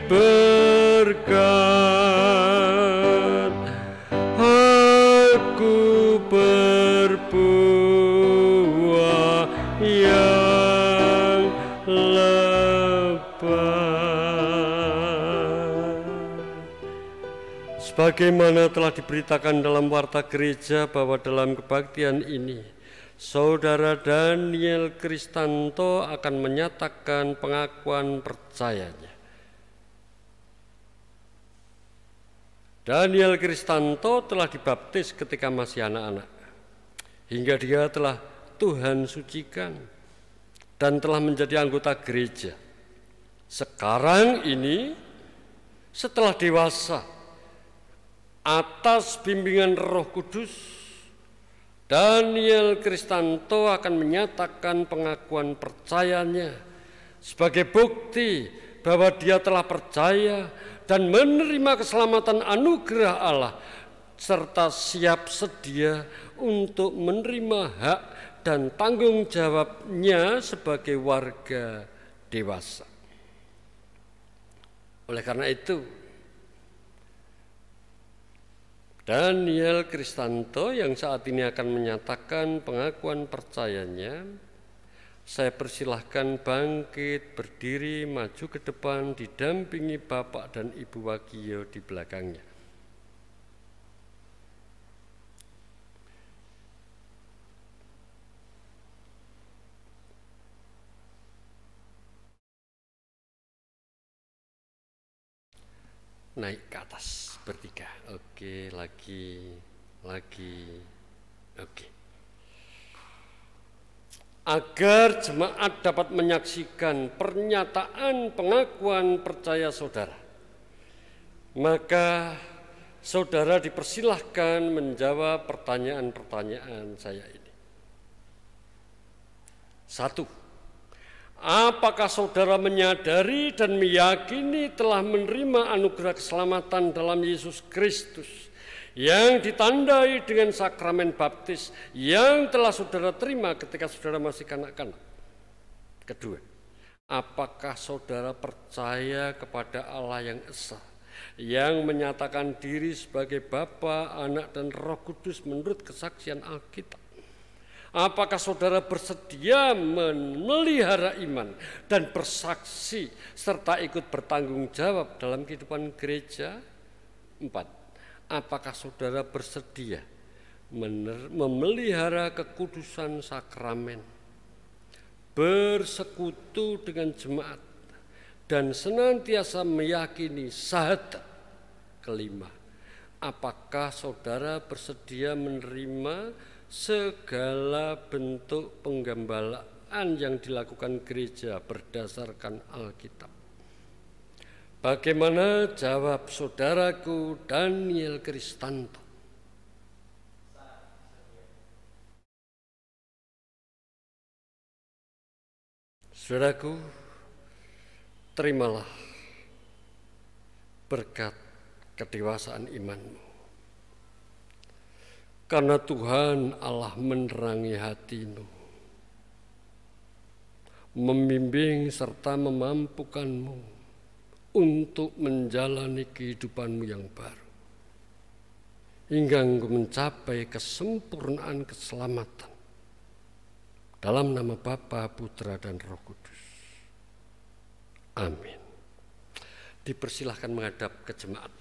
berkat, aku berbuah yang lebat. Sebagaimana telah diberitakan dalam warta gereja bahwa dalam kebaktian ini Saudara Daniel Kristanto akan menyatakan pengakuan percayanya. Daniel Kristanto telah dibaptis ketika masih anak-anak, hingga dia telah Tuhan sucikan dan telah menjadi anggota gereja. Sekarang ini setelah dewasa, atas bimbingan Roh Kudus, Daniel Kristanto akan menyatakan pengakuan percayanya sebagai bukti bahwa dia telah percaya dan menerima keselamatan anugerah Allah serta siap sedia untuk menerima hak dan tanggung jawabnya sebagai warga dewasa. Oleh karena itu, Daniel Kristanto yang saat ini akan menyatakan pengakuan percayanya, saya persilahkan bangkit, berdiri, maju ke depan, didampingi Bapak dan Ibu Wagio di belakangnya. Naik ke atas bertiga. Oke, lagi. Oke. Agar jemaat dapat menyaksikan pernyataan pengakuan percaya saudara, maka saudara dipersilahkan menjawab pertanyaan-pertanyaan saya ini. 1. Apakah saudara menyadari dan meyakini telah menerima anugerah keselamatan dalam Yesus Kristus yang ditandai dengan sakramen baptis yang telah saudara terima ketika saudara masih kanak-kanak? 2. Apakah saudara percaya kepada Allah yang esa, yang menyatakan diri sebagai Bapa, Anak, dan Roh Kudus menurut kesaksian Alkitab? Apakah saudara bersedia memelihara iman dan bersaksi serta ikut bertanggung jawab dalam kehidupan gereja? 4. Apakah saudara bersedia memelihara kekudusan sakramen, bersekutu dengan jemaat, dan senantiasa meyakini syahadat? 5. Apakah saudara bersedia menerima segala bentuk penggembalaan yang dilakukan gereja berdasarkan Alkitab? Bagaimana jawab saudaraku Daniel Kristanto? Saudaraku, terimalah berkat kedewasaan imanmu. Karena Tuhan Allah menerangi hatimu, membimbing serta memampukanmu untuk menjalani kehidupanmu yang baru, hingga engkau mencapai kesempurnaan keselamatan. Dalam nama Bapa, Putra, dan Roh Kudus. Amin. Dipersilahkan menghadap ke jemaat.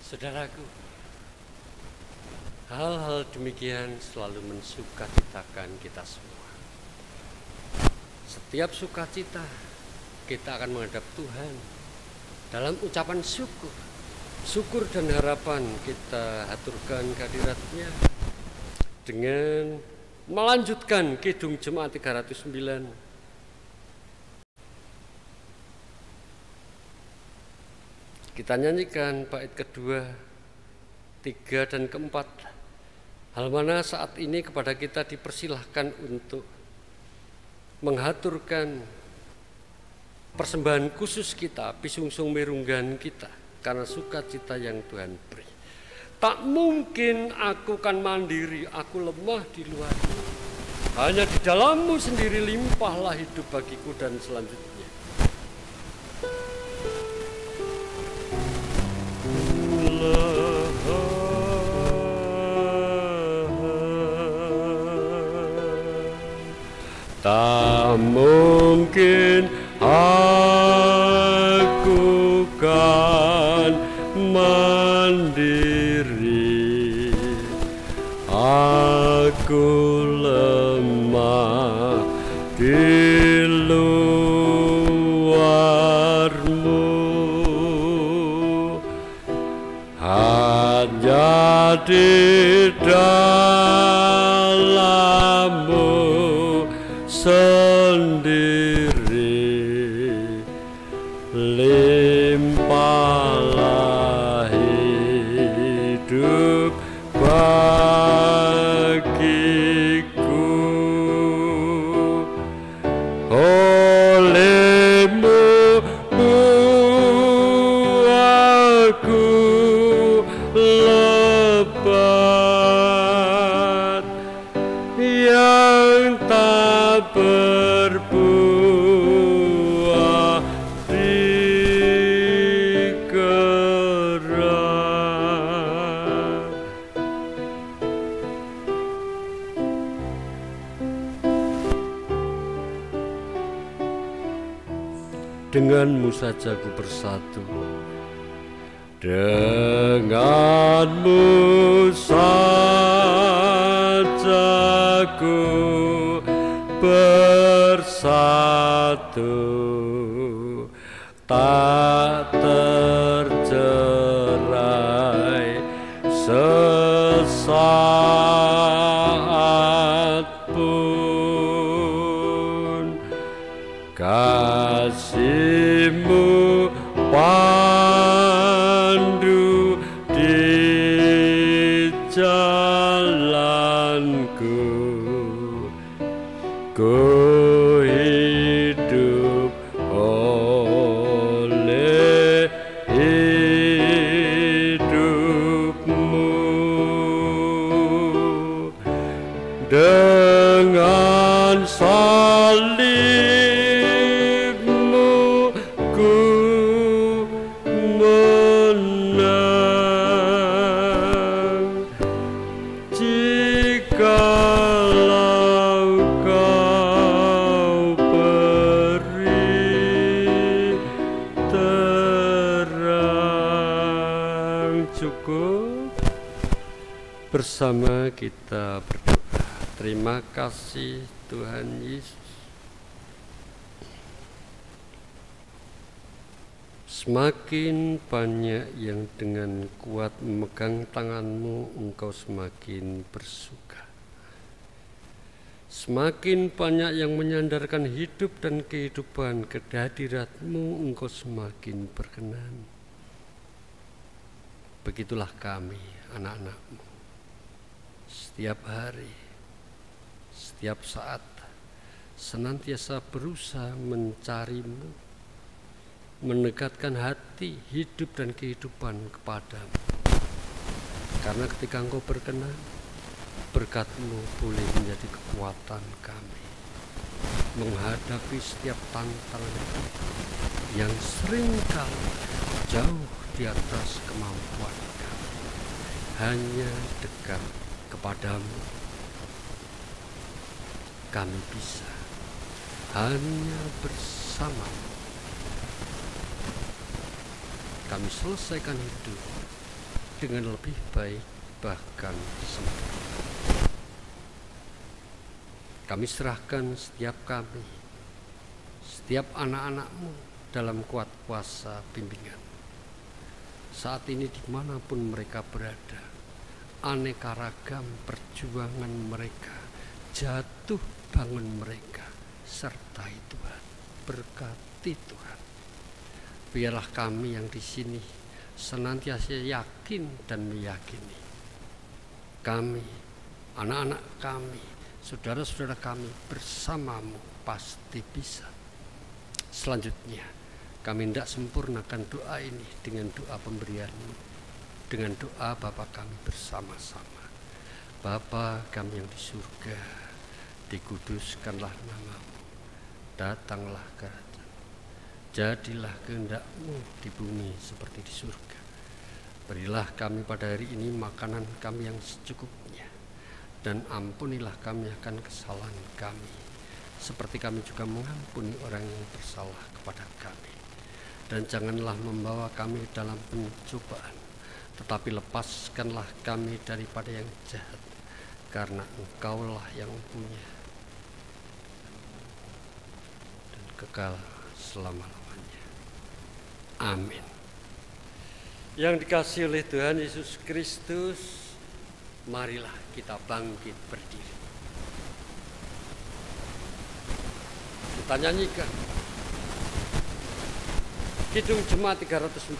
Saudaraku, hal-hal demikian selalu mensukacitakan kita semua. Setiap sukacita kita akan menghadap Tuhan dalam ucapan syukur. Syukur dan harapan kita haturkan kehadirat-Nya dengan melanjutkan Kidung Jemaat 309. Kita nyanyikan bait kedua, 3 dan keempat. Hal mana saat ini kepada kita dipersilahkan untuk menghaturkan persembahan khusus kita, pisungsung merunggan kita, karena sukacita yang Tuhan beri. Tak mungkin aku kan mandiri, aku lemah di luar. Hanya di dalam-Mu sendiri limpahlah hidup bagiku dan selanjutnya. Tak mungkin aku kan mandiri, aku lemah di luar-Mu, hanya di dalam-Mu sendiri limpahlah hidup bagiku. Oleh-Mu aku lebat yang tak berbuah di kerak. Dengan-Mu saja ku bersatu, dengan-Mu saja ku bersatu, tak tercerai sesaat pun. Kasih-Mu pandu di jalanku, ku hidup oleh hidup-Mu. Dengan salib-Mu ku menang. Jikalau Kau beri terang. Cukup. Bersama kita berdoa. Terima kasih Tuhan Yesus. Semakin banyak yang dengan kuat memegang tangan-Mu, Engkau semakin bersuka. Semakin banyak yang menyandarkan hidup dan kehidupan ke hadirat-Mu, Engkau semakin berkenan. Begitulah kami, anak-anak-Mu. Setiap hari, setiap saat, senantiasa berusaha mencari-Mu, mendekatkan hati, hidup dan kehidupan kepadamu. Karena ketika Engkau berkenan, berkat-Mu boleh menjadi kekuatan kami menghadapi setiap tantangan yang seringkali jauh di atas kemampuan kami. Hanya dekat kepadamu kami bisa, hanya bersama-Mu kami selesaikan hidup dengan lebih baik, bahkan sempurna. Kami serahkan setiap kami, setiap anak-anak-Mu dalam kuat kuasa bimbingan. Saat ini dimanapun mereka berada, aneka ragam perjuangan mereka, jatuh bangun mereka, sertai Tuhan, berkati Tuhan. Biarlah kami yang di sini senantiasa yakin dan meyakini kami, anak-anak kami, saudara-saudara kami bersama-Mu pasti bisa. Selanjutnya kami hendak sempurnakan doa ini dengan doa pemberian-Mu, dengan doa Bapa kami bersama-sama. Bapa kami yang di surga, dikuduskanlah nama-Mu, datanglah kerajaan, jadilah kehendak-Mu di bumi seperti di surga. Berilah kami pada hari ini makanan kami yang secukupnya, dan ampunilah kami akan kesalahan kami, seperti kami juga mengampuni orang yang bersalah kepada kami. Dan janganlah membawa kami dalam pencobaan, tetapi lepaskanlah kami daripada yang jahat, karena Engkaulah yang punya dan kekal selama-lamanya. Amin. Yang dikasihi oleh Tuhan Yesus Kristus, marilah kita bangkit berdiri. Kita nyanyikan Kidung Jemaat 340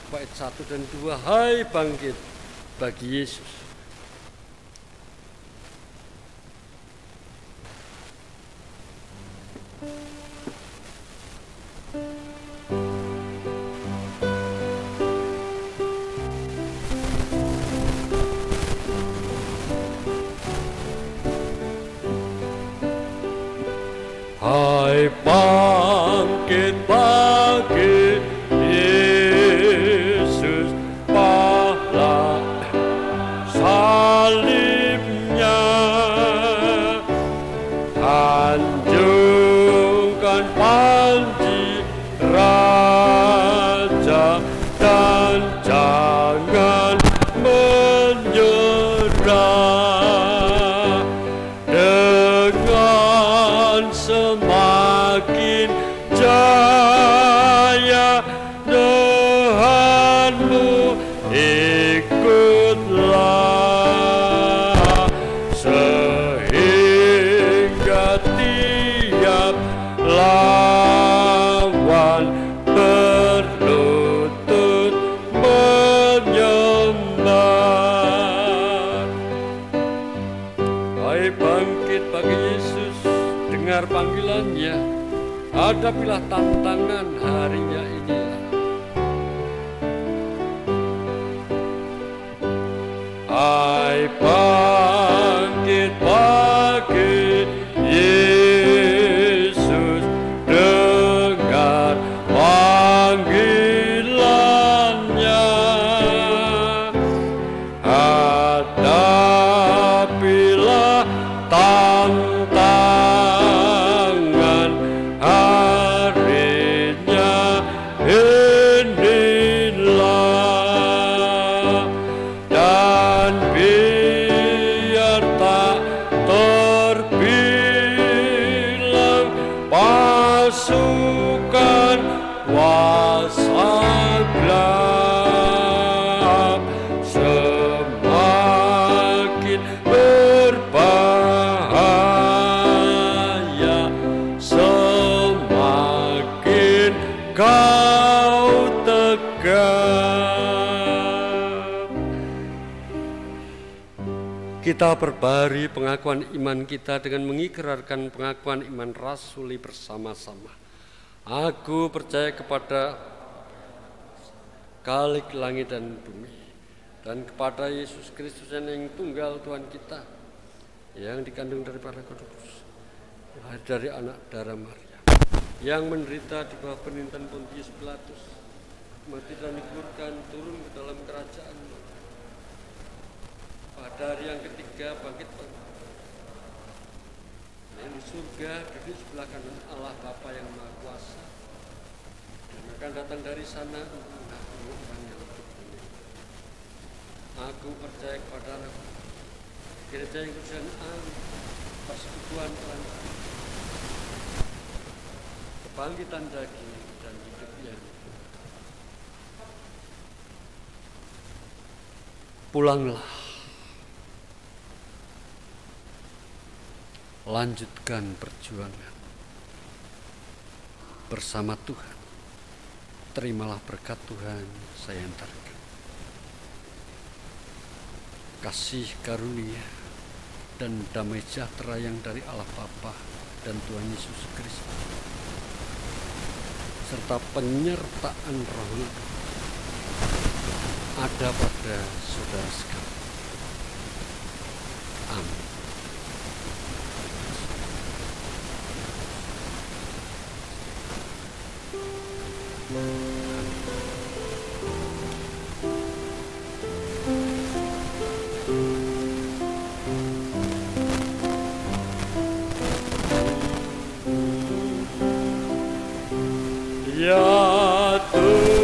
bait 1 dan 2. Hai bangkit bagi Yesus. Hai bangkit bagi Yesus, pahala salibnya, anjungkan panji raja dan jangan menyerah. Dengan semakin jaya Tuhanmu ikutlah, sehingga tiap lawan berlutut menyembah. Hai bangkit bagi Yesus, dengar panggilannya, hadapilah tantangan harinya inilah. Hai bangkit bagi Yesus, dengar panggilannya, hadapilah tantangan harinya inilah, dan biar tak terbilang pasukan kuasa gelap, semakin berbahaya, semakin kau tegap. Kita perbarui pengakuan iman kita dengan mengikrarkan pengakuan iman rasuli bersama-sama. Aku percaya kepada Khalik langit dan bumi, dan kepada Yesus Kristus yang tunggal Tuhan kita, yang dikandung daripada Roh Kudus, dari anak darah Maria, yang menderita di bawah pemerintahan Pontius Pilatus, mati dan dikuburkan, turun ke dalam kerajaan, pada hari yang ketiga bangkit yang di surga, duduk sebelah kanan Allah Bapa yang Maha Kuasa, dan akan datang dari sana untuk mengampuni orang yang hidup. Aku percaya kepada Gereja yang Kristen Allah, persekutuan Tuhan, kebangkitan daging dan hidup yang pulanglah, lanjutkan perjuangan bersama Tuhan. Terimalah berkat Tuhan saya antarkan. Kasih karunia dan damai sejahtera yang dari Allah Bapa dan Tuhan Yesus Kristus, serta penyertaan Roh ada pada saudara sekalian. Amin. Ya Tuhan,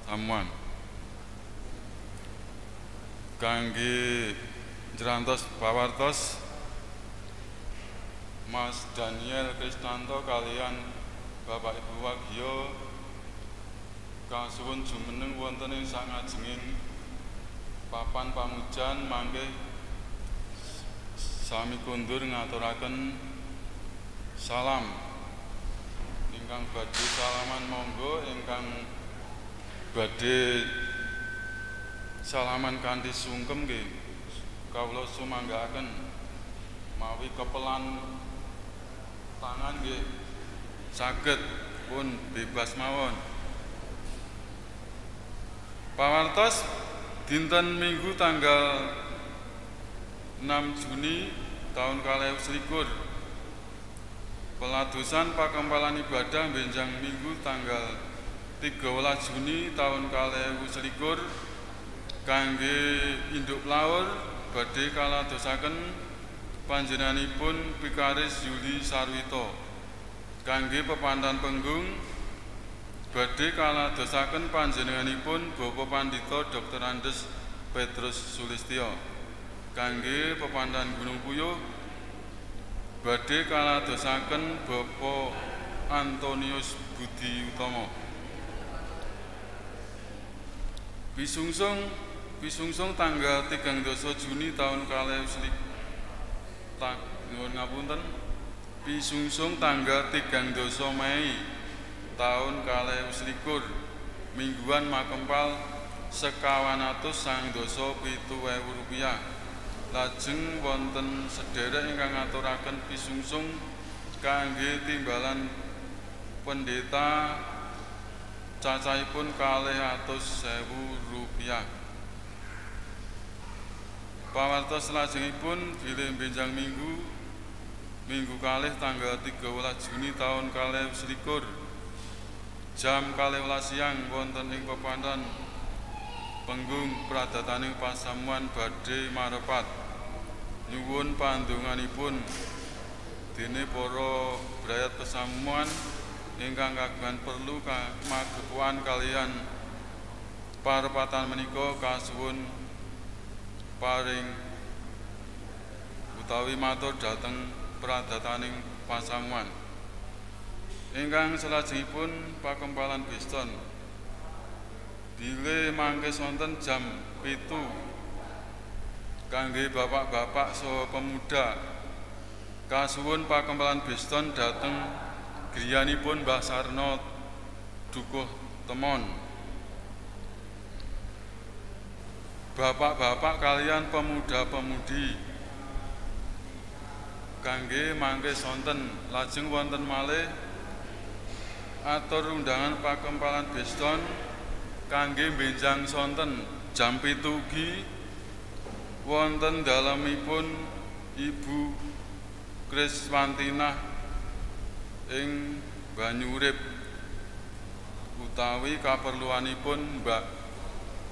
Samuan kangge njrantos pawartos Mas Daniel Kristanto kalian Bapak Ibu Wagyo kasuwun jumeneng wonten ing sangajenging papan pamujan mangke sami kundur ngaturaken salam. Ingkang badhe salaman monggo, ingkang badhe salaman kanthi sungkem nggih kawula sumanggaaken mawi kepelan tangan nggih saged pun bebas mawon. Pawartos dinten Minggu tanggal 6 Juni tahun 2021 peladosan pakempalan ibadah benjang Minggu tanggal 13 Juni tahun 2021 kangge induk laur badhe kaladosaken panjenenganipun Pikaris Yuli Sarwito. Kangge pepandan penggung badhe kaladosaken panjenenganipun Bapak Pandhita Dr. Andes Petrus Sulistyo. Kangge pepandan Gunung Puyuh badhe kaladosaken Bapak Antonius Budi Utomo. Pisungsung tanggal 13 Juni tahun 2021 pisungsung tanggal 13 Mei tahun 2021 mingguan makempal Rp1.907.000. Lajeng wonten sedherek ingkang ngaturaken pisungsung kangge timbalan pendeta cacahipun Rp200.000. pawartos salajengipun bilih benjang minggu kalih tanggal 13 Juni tahun 2021 jam 12 siang wonten ing pepandan penggung pradataning pasamuan badhe marepat nyuwun pandonganipun dene para brayat pesamuan ingkang kagungan perlu magepokan kalian parepatan menika kasuwun paring utawi matur dhateng pradataning pasamuan. Ingkang salajengipun pakempalan Biston bilih mangke wonten jam 7 kangge bapak-bapak saha pemuda kasuwun pakempalan Biston dhateng griyanipun Mbah Sarno Dukuh Temon. Bapak-bapak kalian pemuda-pemudi kangge mangke sonten lajeng wonten malih atur undangan pakempalan Biston kangge benjang sonten jam 7 ugi wonten dalemipun Ibu Kriswantinah ing Banyurip utawi kaperluanipun Mbak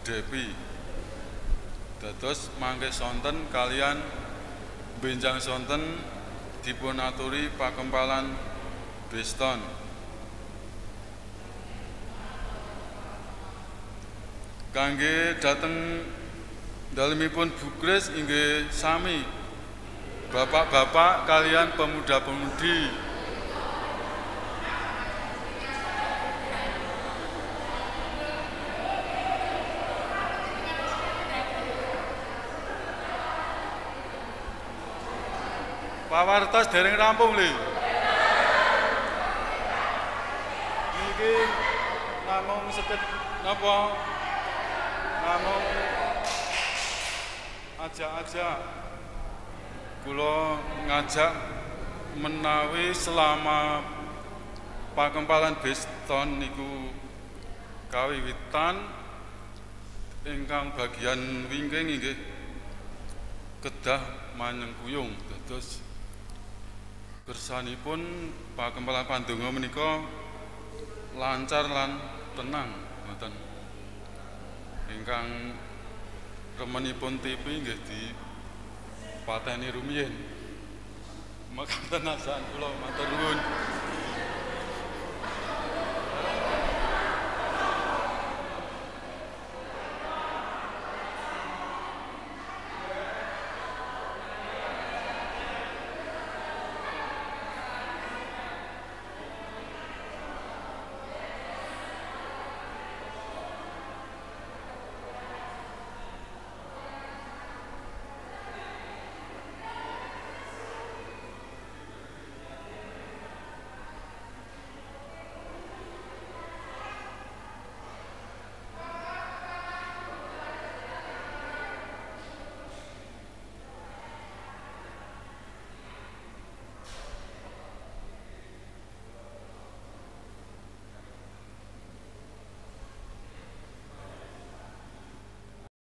Depi. Dados mangke sonten kalian benjang sonten dipun aturi pakempalan Biston. Kangge dhateng dalemipun Bu Kris inggih sami bapak-bapak kalian pemuda-pemudi. Pawartos dereng rampung lho. Niki namung sepet napa? Namung ajak-ajak kula ngajak menawi selama pakempalan Biston niku kawiwitan ingkang bagian wingking inggih kedah manyengkuyung dados kersanipun pakempalan pandonga menika lancar lan tenang ngoten. Ingkang remenipun TV nggih dipateni rumiyin. Mekaten asan kula matur nuwun.